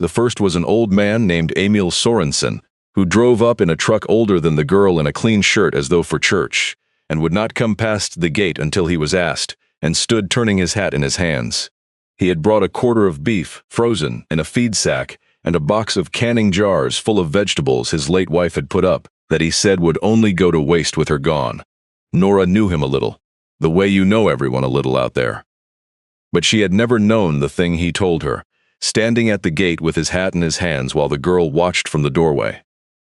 The first was an old man named Emil Sorensen, who drove up in a truck older than the girl in a clean shirt as though for church, and would not come past the gate until he was asked, and stood turning his hat in his hands. He had brought a quarter of beef, frozen, in a feed sack, and a box of canning jars full of vegetables his late wife had put up, that he said would only go to waste with her gone. Nora knew him a little, the way you know everyone a little out there. But she had never known the thing he told her, standing at the gate with his hat in his hands while the girl watched from the doorway.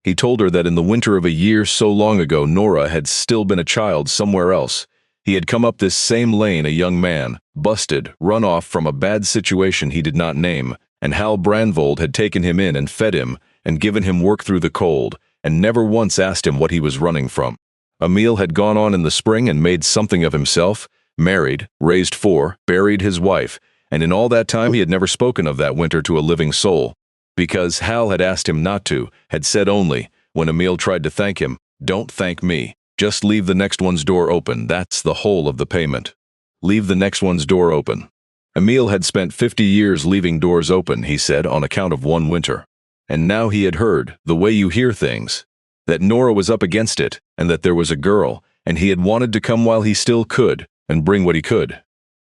He told her that in the winter of a year so long ago Nora had still been a child somewhere else. He had come up this same lane a young man, busted, run off from a bad situation he did not name, and Hal Brandvold had taken him in and fed him, and given him work through the cold, and never once asked him what he was running from. Emil had gone on in the spring and made something of himself, married, raised 4, buried his wife, and in all that time he had never spoken of that winter to a living soul, because Hal had asked him not to, had said only, when Emil tried to thank him, "Don't thank me. Just leave the next one's door open, that's the whole of the payment. Leave the next one's door open." Emil had spent 50 years leaving doors open, he said, on account of one winter. And now he had heard, the way you hear things, that Nora was up against it, and that there was a girl, and he had wanted to come while he still could, and bring what he could.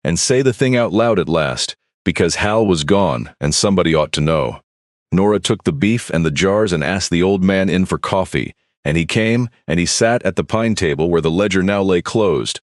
And say the thing out loud at last, because Hal was gone, and somebody ought to know. Nora took the beef and the jars and asked the old man in for coffee, and he came, and he sat at the pine table where the ledger now lay closed,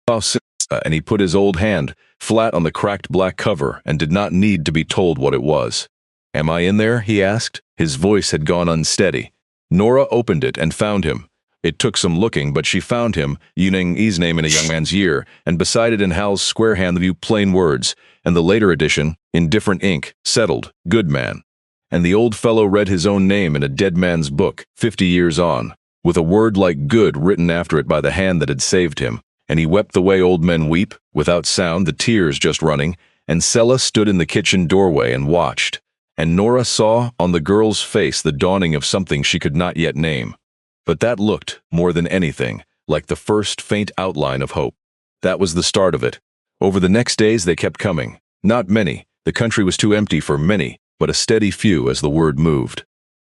and he put his old hand flat on the cracked black cover and did not need to be told what it was. "Am I in there?" he asked. His voice had gone unsteady. Nora opened it and found him. It took some looking, but she found him, using his name in a young man's year, and beside it in Hal's square hand the few plain words, and the later edition, in different ink, settled, "Good man." And the old fellow read his own name in a dead man's book, 50 years on, with a word like good written after it by the hand that had saved him, and he wept the way old men weep, without sound, the tears just running, and Sella stood in the kitchen doorway and watched, and Nora saw on the girl's face the dawning of something she could not yet name. But that looked, more than anything, like the first faint outline of hope. That was the start of it. Over the next days they kept coming. Not many, the country was too empty for many, but a steady few as the word moved.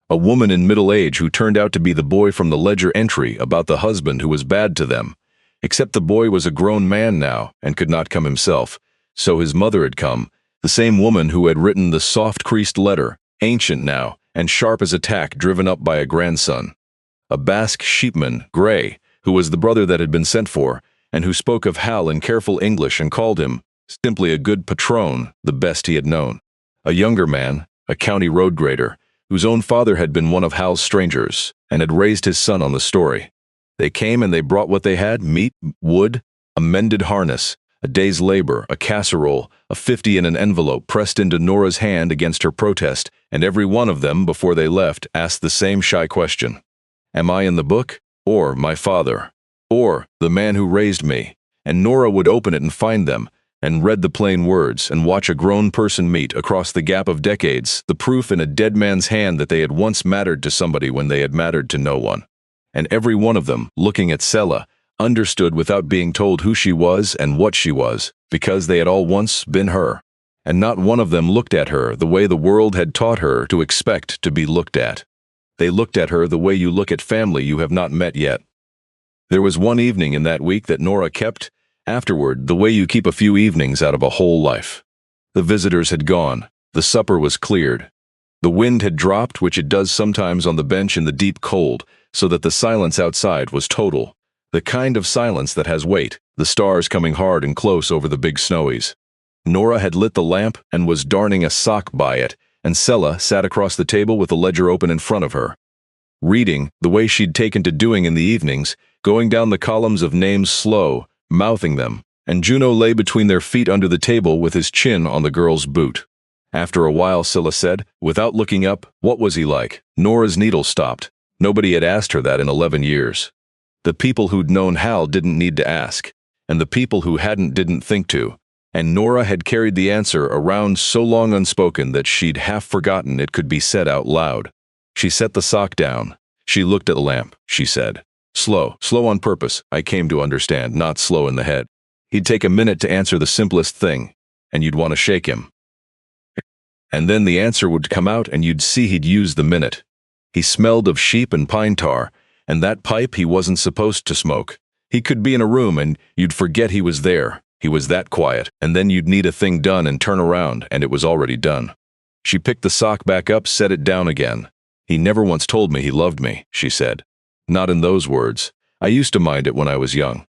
A woman in middle age who turned out to be the boy from the ledger entry about the husband who was bad to them. Except the boy was a grown man now and could not come himself, so his mother had come, the same woman who had written the soft creased letter, ancient now, and sharp as a tack driven up by a grandson. A Basque sheepman, Gray, who was the brother that had been sent for, and who spoke of Hal in careful English and called him, simply a good patron, the best he had known. A younger man, a county road grader, whose own father had been one of Hal's strangers, and had raised his son on the story. They came and they brought what they had, meat, wood, a mended harness, a day's labor, a casserole, a 50 in an envelope pressed into Nora's hand against her protest, and every one of them, before they left, asked the same shy question. Am I in the book? Or my father? Or the man who raised me? And Nora would open it and find them, and read the plain words, and watch a grown person meet, across the gap of decades, the proof in a dead man's hand that they had once mattered to somebody when they had mattered to no one. And every one of them, looking at Sella, understood without being told who she was and what she was, because they had all once been her. And not one of them looked at her the way the world had taught her to expect to be looked at. They looked at her the way you look at family you have not met yet. There was one evening in that week that Nora kept, afterward, the way you keep a few evenings out of a whole life. The visitors had gone. The supper was cleared. The wind had dropped, which it does sometimes on the bench in the deep cold, so that the silence outside was total. The kind of silence that has weight, the stars coming hard and close over the big snowies. Nora had lit the lamp and was darning a sock by it, and Sella sat across the table with the ledger open in front of her. Reading, the way she'd taken to doing in the evenings, going down the columns of names slow, mouthing them, and Juno lay between their feet under the table with his chin on the girl's boot. After a while Scylla said, without looking up, what was he like? Nora's needle stopped. Nobody had asked her that in 11 years. The people who'd known Hal didn't need to ask, and the people who hadn't didn't think to, and Nora had carried the answer around so long unspoken that she'd half forgotten it could be said out loud. She set the sock down. She looked at the lamp, she said. Slow on purpose, I came to understand, not slow in the head. He'd take a minute to answer the simplest thing, and you'd want to shake him. And then the answer would come out and you'd see he'd use the minute. He smelled of sheep and pine tar, and that pipe he wasn't supposed to smoke. He could be in a room and you'd forget he was there. He was that quiet, and then you'd need a thing done and turn around, and it was already done. She picked the sock back up, set it down again. He never once told me he loved me, she said. Not in those words. I used to mind it when I was young.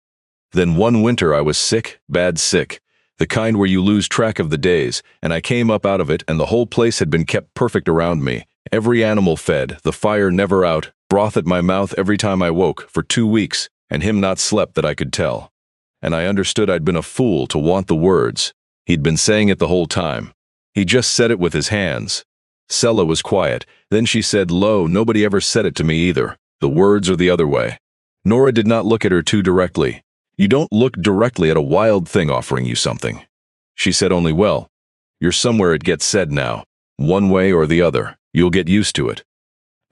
Then one winter I was sick, bad sick, the kind where you lose track of the days, and I came up out of it and the whole place had been kept perfect around me. Every animal fed, the fire never out, broth at my mouth every time I woke, for 2 weeks, and him not slept that I could tell. And I understood I'd been a fool to want the words. He'd been saying it the whole time. He just said it with his hands. Sella was quiet. Then she said, "Lo, nobody ever said it to me either. The words are the other way." Nora did not look at her too directly. You don't look directly at a wild thing offering you something. She said only, well, you're somewhere it gets said now. One way or the other. You'll get used to it.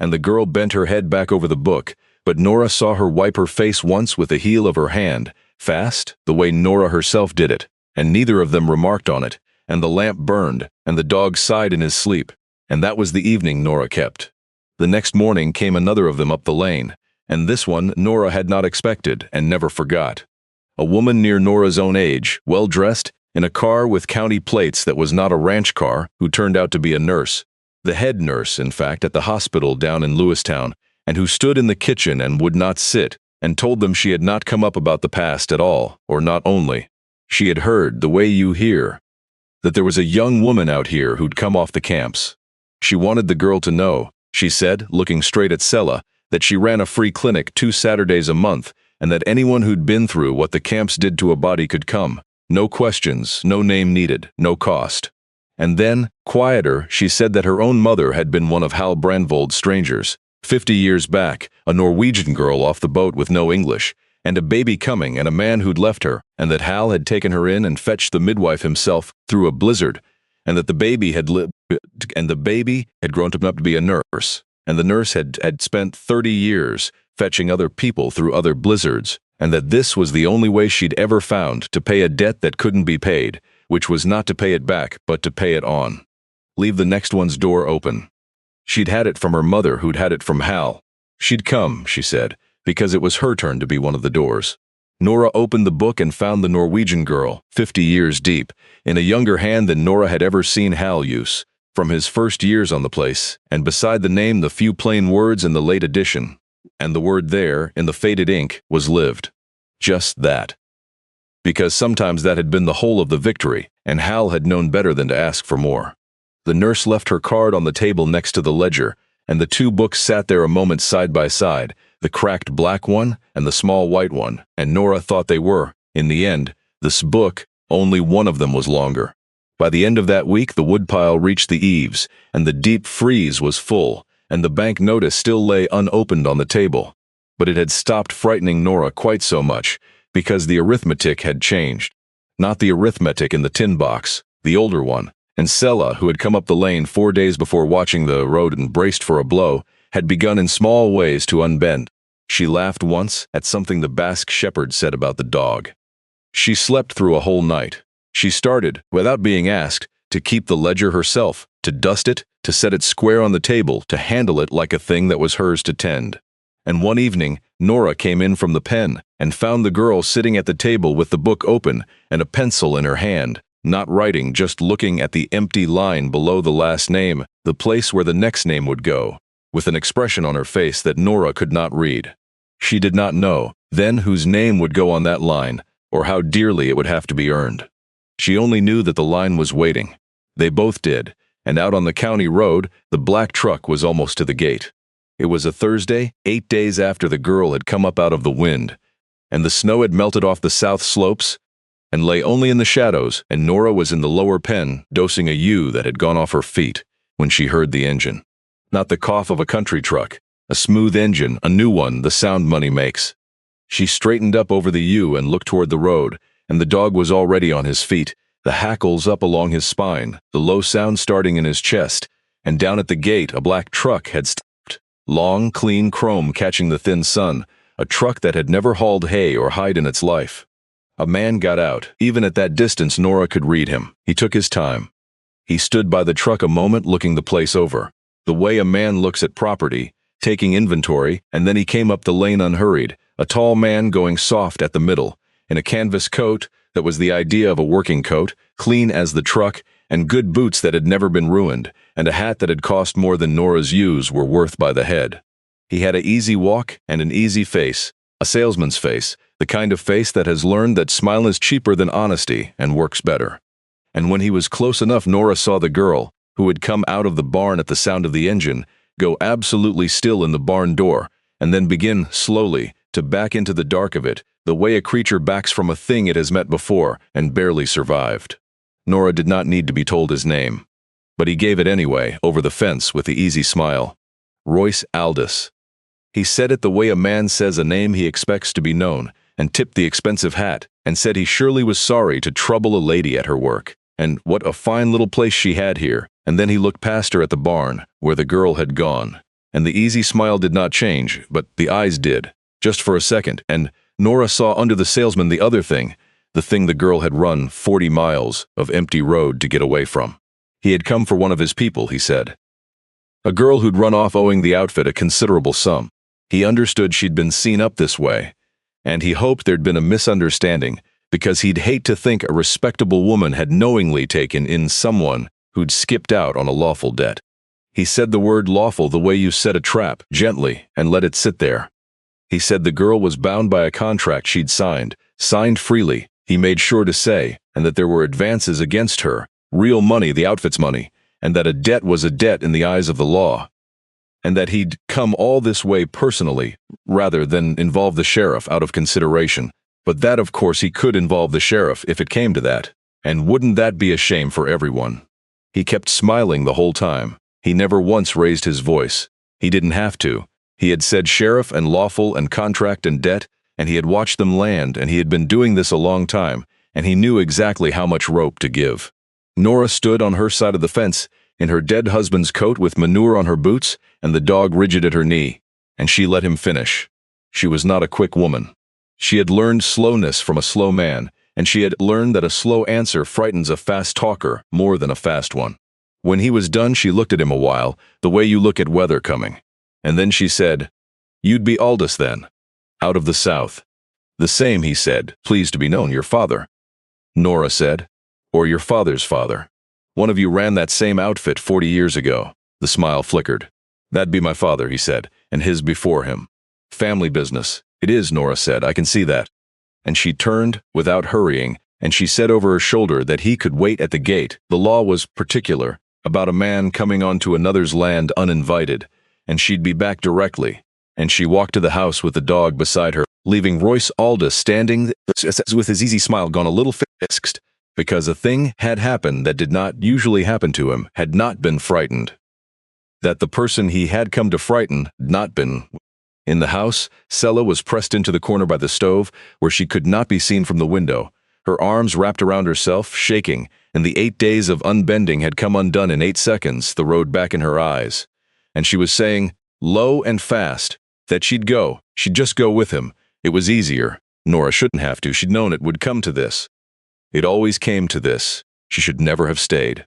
And the girl bent her head back over the book, but Nora saw her wipe her face once with the heel of her hand, fast, the way Nora herself did it, and neither of them remarked on it, and the lamp burned, and the dog sighed in his sleep, and that was the evening Nora kept. The next morning came another of them up the lane, and this one Nora had not expected and never forgot. A woman near Nora's own age, well-dressed, in a car with county plates that was not a ranch car, who turned out to be a nurse. The head nurse, in fact, at the hospital down in Lewistown, and who stood in the kitchen and would not sit, and told them she had not come up about the past at all, or not only. She had heard, the way you hear, that there was a young woman out here who'd come off the camps. She wanted the girl to know, she said, looking straight at Sella, that she ran a free clinic 2 Saturdays a month, and that anyone who'd been through what the camps did to a body could come. No questions, no name needed, no cost. And then, quieter, she said that her own mother had been one of Hal Brandvold's strangers, 50 years back, a Norwegian girl off the boat with no English, and a baby coming, and a man who'd left her, and that Hal had taken her in and fetched the midwife himself through a blizzard, and that the baby had grown up to be a nurse, and the nurse had spent 30 years fetching other people through other blizzards, and that this was the only way she'd ever found to pay a debt that couldn't be paid, which was not to pay it back, but to pay it on. Leave the next one's door open. She'd had it from her mother, who'd had it from Hal. She'd come, she said, because it was her turn to be one of the doors. Nora opened the book and found the Norwegian girl, 50 years deep, in a younger hand than Nora had ever seen Hal use, from his first years on the place, and beside the name the few plain words in the late edition, and the word there, in the faded ink, was lived. Just that. Because sometimes that had been the whole of the victory, and Hal had known better than to ask for more. The nurse left her card on the table next to the ledger, and the two books sat there a moment side by side, the cracked black one and the small white one, and Nora thought they were, in the end, this book, only one of them was longer. By the end of that week the woodpile reached the eaves, and the deep freeze was full, and the bank notice still lay unopened on the table. But it had stopped frightening Nora quite so much, because the arithmetic had changed. Not the arithmetic in the tin box, the older one, and Sella, who had come up the lane 4 days before watching the road and braced for a blow, had begun in small ways to unbend. She laughed once at something the Basque shepherd said about the dog. She slept through a whole night. She started, without being asked, to keep the ledger herself, to dust it, to set it square on the table, to handle it like a thing that was hers to tend. And one evening, Nora came in from the pen and found the girl sitting at the table with the book open and a pencil in her hand, not writing, just looking at the empty line below the last name, the place where the next name would go, with an expression on her face that Nora could not read. She did not know, then, whose name would go on that line, or how dearly it would have to be earned. She only knew that the line was waiting. They both did, and out on the county road, the black truck was almost to the gate. It was a Thursday, 8 days after the girl had come up out of the wind, and the snow had melted off the south slopes and lay only in the shadows, and Nora was in the lower pen dosing a ewe that had gone off her feet when she heard the engine. Not the cough of a country truck, a smooth engine, a new one, the sound money makes. She straightened up over the ewe and looked toward the road, and the dog was already on his feet, the hackles up along his spine, the low sound starting in his chest, and down at the gate a black truck had stopped, long, clean chrome catching the thin sun, a truck that had never hauled hay or hide in its life. A man got out. Even at that distance Nora could read him. He took his time. He stood by the truck a moment looking the place over, the way a man looks at property, taking inventory, and then he came up the lane unhurried, a tall man going soft at the middle, in a canvas coat that was the idea of a working coat, clean as the truck, and good boots that had never been ruined, and a hat that had cost more than Nora's ewes were worth by the head. He had an easy walk and an easy face, a salesman's face, the kind of face that has learned that smile is cheaper than honesty and works better. And when he was close enough, Nora saw the girl, who had come out of the barn at the sound of the engine, go absolutely still in the barn door, and then begin, slowly, to back into the dark of it, the way a creature backs from a thing it has met before and barely survived. Nora did not need to be told his name, but he gave it anyway, over the fence with the easy smile. Royce Aldous. He said it the way a man says a name he expects to be known, and tipped the expensive hat, and said he surely was sorry to trouble a lady at her work, and what a fine little place she had here, and then he looked past her at the barn, where the girl had gone, and the easy smile did not change, but the eyes did, just for a second, and Nora saw under the salesman the other thing, the thing the girl had run 40 miles of empty road to get away from. He had come for one of his people, he said. A girl who'd run off owing the outfit a considerable sum. He understood she'd been seen up this way, and he hoped there'd been a misunderstanding, because he'd hate to think a respectable woman had knowingly taken in someone who'd skipped out on a lawful debt. He said the word lawful the way you set a trap, gently, and let it sit there. He said the girl was bound by a contract she'd signed freely, he made sure to say, and that there were advances against her, real money, the outfit's money, and that a debt was a debt in the eyes of the law, and that he'd come all this way personally, rather than involve the sheriff out of consideration. But that, of course, he could involve the sheriff if it came to that, and wouldn't that be a shame for everyone? He kept smiling the whole time. He never once raised his voice. He didn't have to. He had said sheriff and lawful and contract and debt, and he had watched them land, and he had been doing this a long time, and he knew exactly how much rope to give. Nora stood on her side of the fence, in her dead husband's coat with manure on her boots and the dog rigid at her knee, and she let him finish. She was not a quick woman. She had learned slowness from a slow man, and she had learned that a slow answer frightens a fast talker more than a fast one. When he was done, she looked at him a while, the way you look at weather coming. And then she said, "You'd be Aldous then, out of the South." "The same," he said, "pleased to be known, your father." Nora said, "Or your father's father. One of you ran that same outfit 40 years ago." The smile flickered. "That'd be my father," he said, "and his before him." "Family business." "It is," Nora said, "I can see that." And she turned, without hurrying, and she said over her shoulder that he could wait at the gate. The law was particular about a man coming onto another's land uninvited, and she'd be back directly. And she walked to the house with the dog beside her, leaving Royce Aldous standing with his easy smile gone a little fixed, because a thing had happened that did not usually happen to him, had not been frightened. That the person he had come to frighten had not been. In the house, Sella was pressed into the corner by the stove, where she could not be seen from the window, her arms wrapped around herself, shaking, and the 8 days of unbending had come undone in 8 seconds, the road back in her eyes. And she was saying, low and fast, that she'd just go with him. It was easier. Nora shouldn't have to, she'd known it would come to this. It always came to this. She should never have stayed.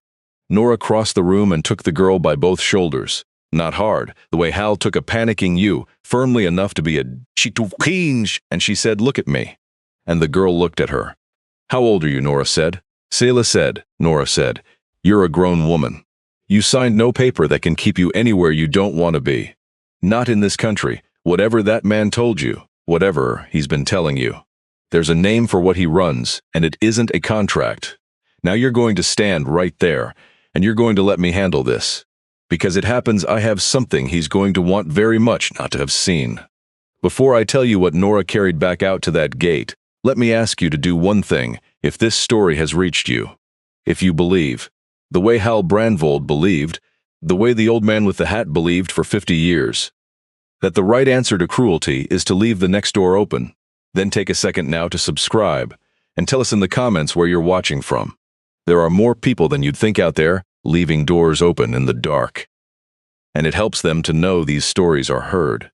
Nora crossed the room and took the girl by both shoulders. Not hard, the way Hal took a panicking you, firmly enough to be a chitukinj, and she said, "Look at me." And the girl looked at her. "How old are you?" Nora said. Sela said, Nora said, "You're a grown woman. You signed no paper that can keep you anywhere you don't want to be. Not in this country, whatever that man told you, whatever he's been telling you. There's a name for what he runs, and it isn't a contract. Now you're going to stand right there, and you're going to let me handle this. Because it happens I have something he's going to want very much not to have seen. Before I tell you what Nora carried back out to that gate, let me ask you to do one thing, if this story has reached you. If you believe, the way Hal Brandvold believed, the way the old man with the hat believed for 50 years, that the right answer to cruelty is to leave the next door open, then take a second now to subscribe, and tell us in the comments where you're watching from. There are more people than you'd think out there, leaving doors open in the dark. And it helps them to know these stories are heard.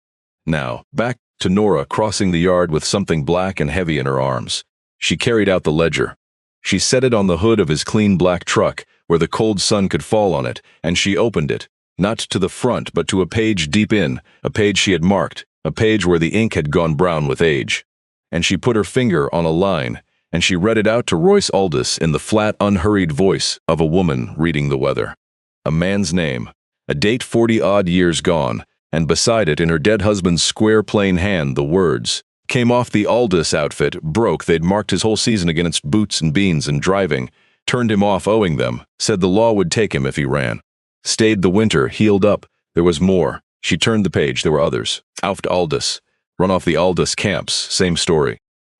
Now, back to Nora crossing the yard with something black and heavy in her arms. She carried out the ledger. She set it on the hood of his clean black truck, where the cold sun could fall on it, and she opened it, not to the front but to a page deep in, a page she had marked, a page where the ink had gone brown with age. And she put her finger on a line, and she read it out to Royce Aldous in the flat, unhurried voice of a woman reading the weather. A man's name, a date 40-odd years gone, and beside it in her dead husband's square plain hand the words, "Came off the Aldous outfit, broke, they'd marked his whole season against boots and beans and driving, turned him off owing them, said the law would take him if he ran. Stayed the winter, healed up, there was more." She turned the page, there were others. Auf Aldous, run off the Aldous camps, same story.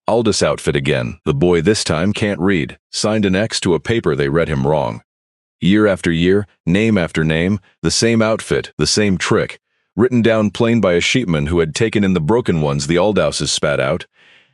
Aldous outfit again, the boy this time can't read, signed an X to a paper they read him wrong. Year after year, name after name, the same outfit, the same trick, written down plain by a sheepman who had taken in the broken ones the Aldouses spat out,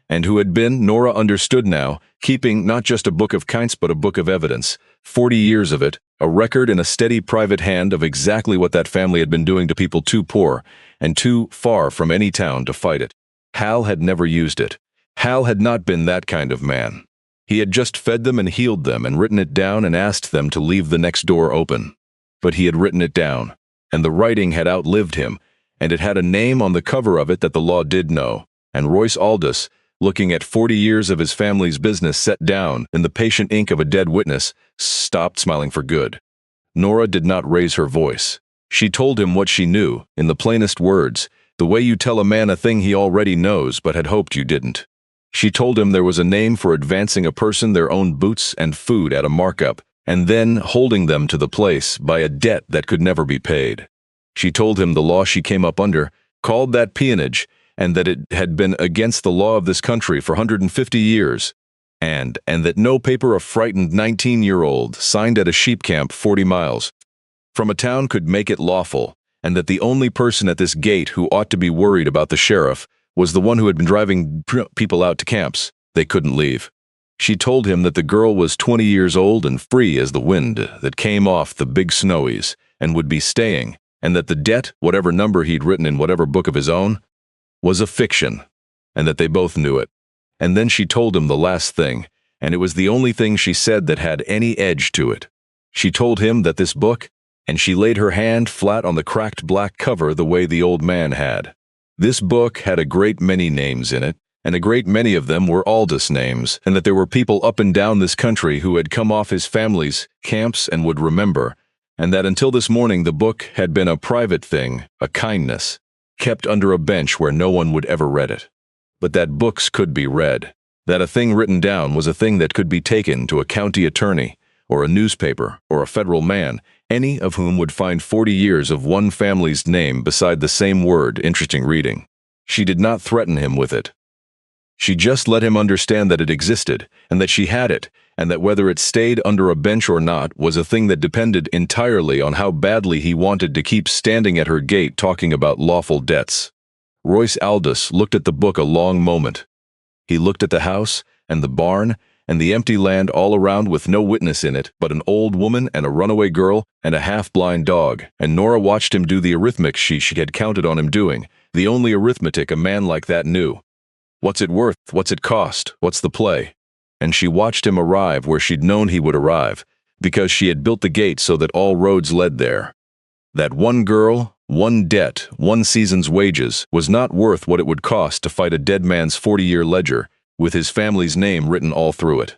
and who had been, Nora understood now, keeping not just a book of kinds but a book of evidence, 40 years of it, a record in a steady private hand of exactly what that family had been doing to people too poor and too far from any town to fight it. Hal had never used it. Hal had not been that kind of man. He had just fed them and healed them and written it down and asked them to leave the next door open. But he had written it down, and the writing had outlived him, and it had a name on the cover of it that the law did know, and Royce Aldous, looking at 40 years of his family's business set down in the patient ink of a dead witness, stopped smiling for good. Nora did not raise her voice. She told him what she knew, in the plainest words, the way you tell a man a thing he already knows but had hoped you didn't. She told him there was a name for advancing a person their own boots and food at a markup, and then holding them to the place by a debt that could never be paid. She told him the law she came up under called that peonage, and that it had been against the law of this country for 150 years, and that no paper a frightened 19-year-old signed at a sheep camp 40 miles from a town could make it lawful, and that the only person at this gate who ought to be worried about the sheriff was the one who had been driving people out to camps. They couldn't leave. She told him that the girl was 20 years old and free as the wind that came off the big snowies and would be staying, and that the debt, whatever number he'd written in whatever book of his own, was a fiction, and that they both knew it. And then she told him the last thing, and it was the only thing she said that had any edge to it. She told him that this book, and she laid her hand flat on the cracked black cover the way the old man had. This book had a great many names in it, and a great many of them were Aldous names, and that there were people up and down this country who had come off his family's camps and would remember, and that until this morning the book had been a private thing, a kindness, kept under a bench where no one would ever read it. But that books could be read, that a thing written down was a thing that could be taken to a county attorney, or a newspaper, or a federal man, any of whom would find 40 years of one family's name beside the same word interesting reading. She did not threaten him with it. She just let him understand that it existed, and that she had it, and that whether it stayed under a bench or not was a thing that depended entirely on how badly he wanted to keep standing at her gate talking about lawful debts. Royce Aldous looked at the book a long moment. He looked at the house, and the barn, and the empty land all around with no witness in it but an old woman and a runaway girl and a half-blind dog, and Nora watched him do the arithmetic she had counted on him doing, the only arithmetic a man like that knew. What's it worth? What's it cost? What's the play? And she watched him arrive where she'd known he would arrive, because she had built the gate so that all roads led there. That one girl, one debt, one season's wages was not worth what it would cost to fight a dead man's 40-year ledger, with his family's name written all through it.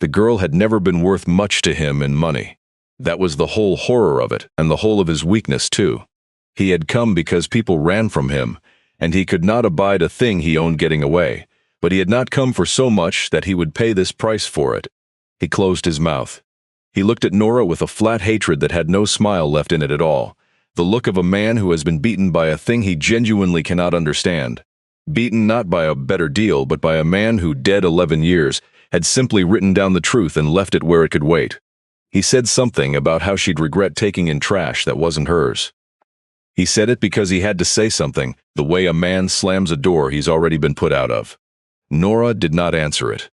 The girl had never been worth much to him in money. That was the whole horror of it, and the whole of his weakness too. He had come because people ran from him, and he could not abide a thing he owned getting away, but he had not come for so much that he would pay this price for it. He closed his mouth. He looked at Nora with a flat hatred that had no smile left in it at all, the look of a man who has been beaten by a thing he genuinely cannot understand. Beaten not by a better deal, but by a man who, dead 11 years, had simply written down the truth and left it where it could wait. He said something about how she'd regret taking in trash that wasn't hers. He said it because he had to say something, the way a man slams a door he's already been put out of. Nora did not answer it.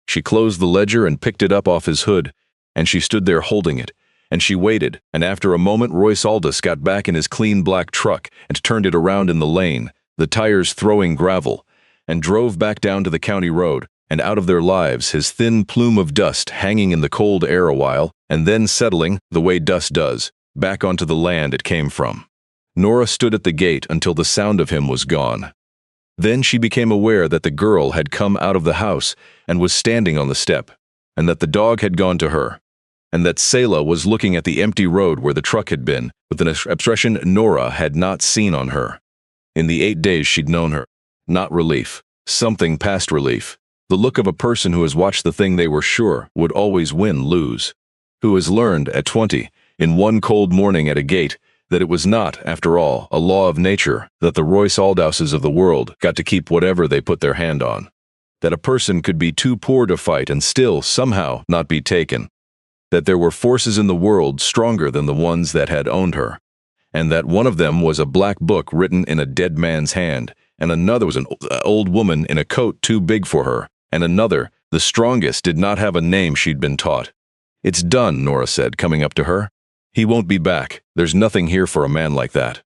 She closed the ledger and picked it up off his hood, and she stood there holding it, and she waited, and after a moment Royce Aldous got back in his clean black truck and turned it around in the lane, the tires throwing gravel, and drove back down to the county road, and out of their lives, his thin plume of dust hanging in the cold air a while, and then settling, the way dust does, back onto the land it came from. Nora stood at the gate until the sound of him was gone. Then she became aware that the girl had come out of the house and was standing on the step, and that the dog had gone to her, and that Selah was looking at the empty road where the truck had been, with an expression Nora had not seen on her. In the 8 days she'd known her. Not relief. Something past relief. The look of a person who has watched the thing they were sure would always win lose. Who has learned, at 20, in one cold morning at a gate, that it was not, after all, a law of nature that the Royce Aldouses of the world got to keep whatever they put their hand on. That a person could be too poor to fight and still, somehow, not be taken. That there were forces in the world stronger than the ones that had owned her. And that one of them was a black book written in a dead man's hand, and another was an old woman in a coat too big for her, and another, the strongest, did not have a name she'd been taught. "It's done," Nora said, coming up to her. "He won't be back. There's nothing here for a man like that."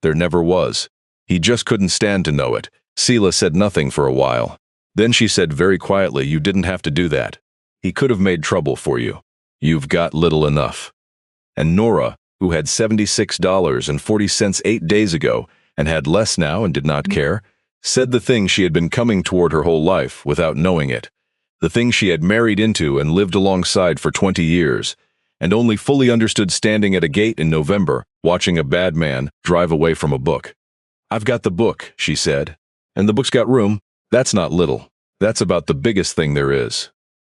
There never was. He just couldn't stand to know it. Selah said nothing for a while. Then she said very quietly, "You didn't have to do that. He could have made trouble for you. You've got little enough." And Nora, who had $76.40 8 days ago, and had less now and did not care, said the thing she had been coming toward her whole life without knowing it, the thing she had married into and lived alongside for 20 years, and only fully understood standing at a gate in November, watching a bad man drive away from a book. "I've got the book," she said, "and the book's got room. That's not little. That's about the biggest thing there is."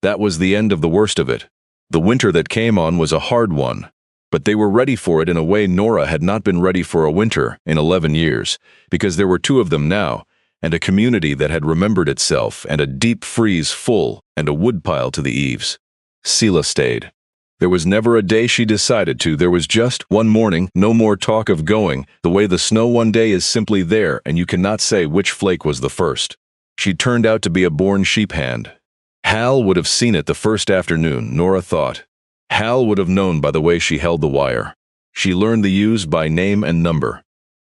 That was the end of the worst of it. The winter that came on was a hard one, but they were ready for it in a way Nora had not been ready for a winter in 11 years, because there were 2 of them now, and a community that had remembered itself, and a deep freeze full, and a woodpile to the eaves. Selah stayed. There was never a day she decided to. There was just one morning, no more talk of going, the way the snow one day is simply there and you cannot say which flake was the first. She turned out to be a born sheephand. Hal would have seen it the first afternoon, Nora thought. Hal would have known by the way she held the wire. She learned the ewes by name and number.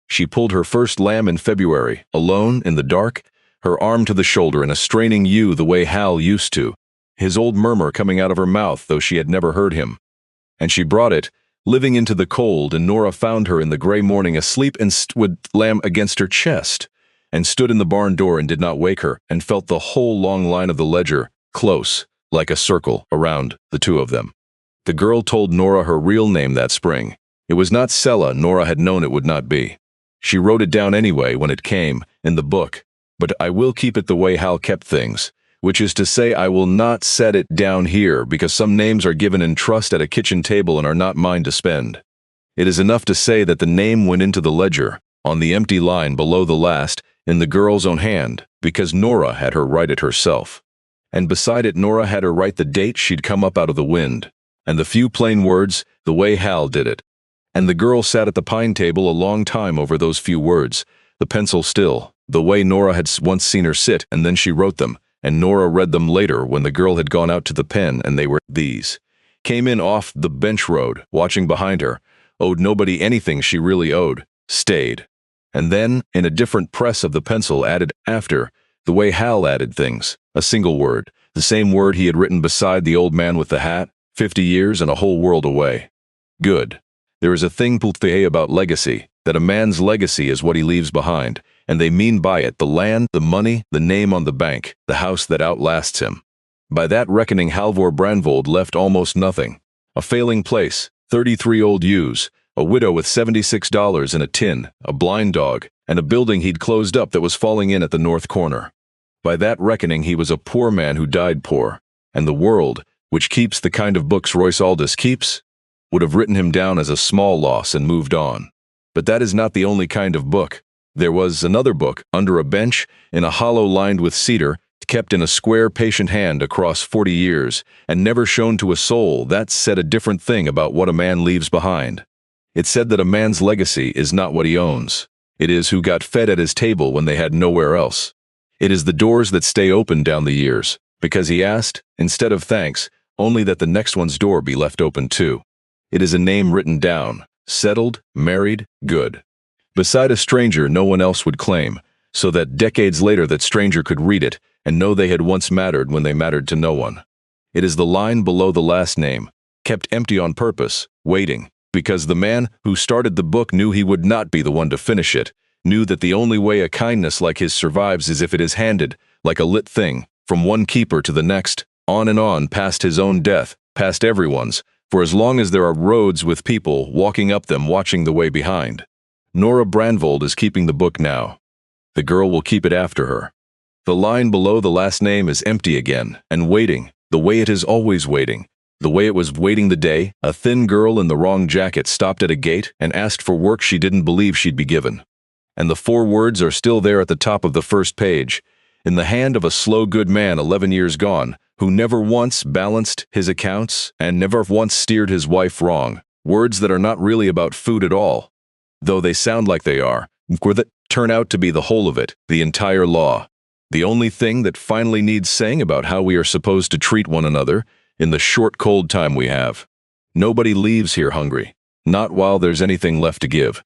She pulled her first lamb in February, alone, in the dark, her arm to the shoulder in a straining ewe the way Hal used to, his old murmur coming out of her mouth though she had never heard him. And she brought it, living into the cold, and Nora found her in the gray morning asleep and with lamb against her chest, and stood in the barn door and did not wake her, and felt the whole long line of the ledger, close, like a circle, around the two of them. The girl told Nora her real name that spring. It was not Sella. Nora had known it would not be. She wrote it down anyway when it came, in the book, but I will keep it the way Hal kept things, which is to say I will not set it down here because some names are given in trust at a kitchen table and are not mine to spend. It is enough to say that the name went into the ledger, on the empty line below the last, in the girl's own hand, because Nora had her write it herself. And beside it Nora had her write the date she'd come up out of the wind, and the few plain words, the way Hal did it. And the girl sat at the pine table a long time over those few words, the pencil still, the way Nora had once seen her sit, and then she wrote them, and Nora read them later when the girl had gone out to the pen, and they were these. Came in off the bench road, watching behind her, owed nobody anything she really owed, stayed. And then, in a different press of the pencil, added after, the way Hal added things, a single word, the same word he had written beside the old man with the hat, 50 years and a whole world away. Good. There is a thing about legacy, that a man's legacy is what he leaves behind, and they mean by it the land, the money, the name on the bank, the house that outlasts him. By that reckoning Halvor Brandvold left almost nothing. A failing place, 33 old ewes, a widow with $76 in a tin, a blind dog, and a building he'd closed up that was falling in at the north corner. By that reckoning he was a poor man who died poor, and the world, which keeps the kind of books Royce Aldous keeps, would have written him down as a small loss and moved on. But that is not the only kind of book. There was another book, under a bench, in a hollow lined with cedar, kept in a square patient hand across 40 years, and never shown to a soul. That said a different thing about what a man leaves behind. It said that a man's legacy is not what he owns. It is who got fed at his table when they had nowhere else. It is the doors that stay open down the years, because he asked, instead of thanks, only that the next one's door be left open too. It is a name written down, settled, married, good. Beside a stranger no one else would claim, so that decades later that stranger could read it and know they had once mattered when they mattered to no one. It is the line below the last name, kept empty on purpose, waiting, because the man who started the book knew he would not be the one to finish it, knew that the only way a kindness like his survives is if it is handed, like a lit thing, from one keeper to the next, on and on past his own death, past everyone's, for as long as there are roads with people walking up them watching the way behind. Nora Brandvold is keeping the book now. The girl will keep it after her. The line below the last name is empty again, and waiting, the way it is always waiting. The way it was waiting the day a thin girl in the wrong jacket stopped at a gate and asked for work she didn't believe she'd be given. And the 4 words are still there at the top of the first page, in the hand of a slow good man 11 years gone, who never once balanced his accounts and never once steered his wife wrong. Words that are not really about food at all, though they sound like they are, or that turn out to be the whole of it, the entire law. The only thing that finally needs saying about how we are supposed to treat one another in the short cold time we have. Nobody leaves here hungry, not while there's anything left to give.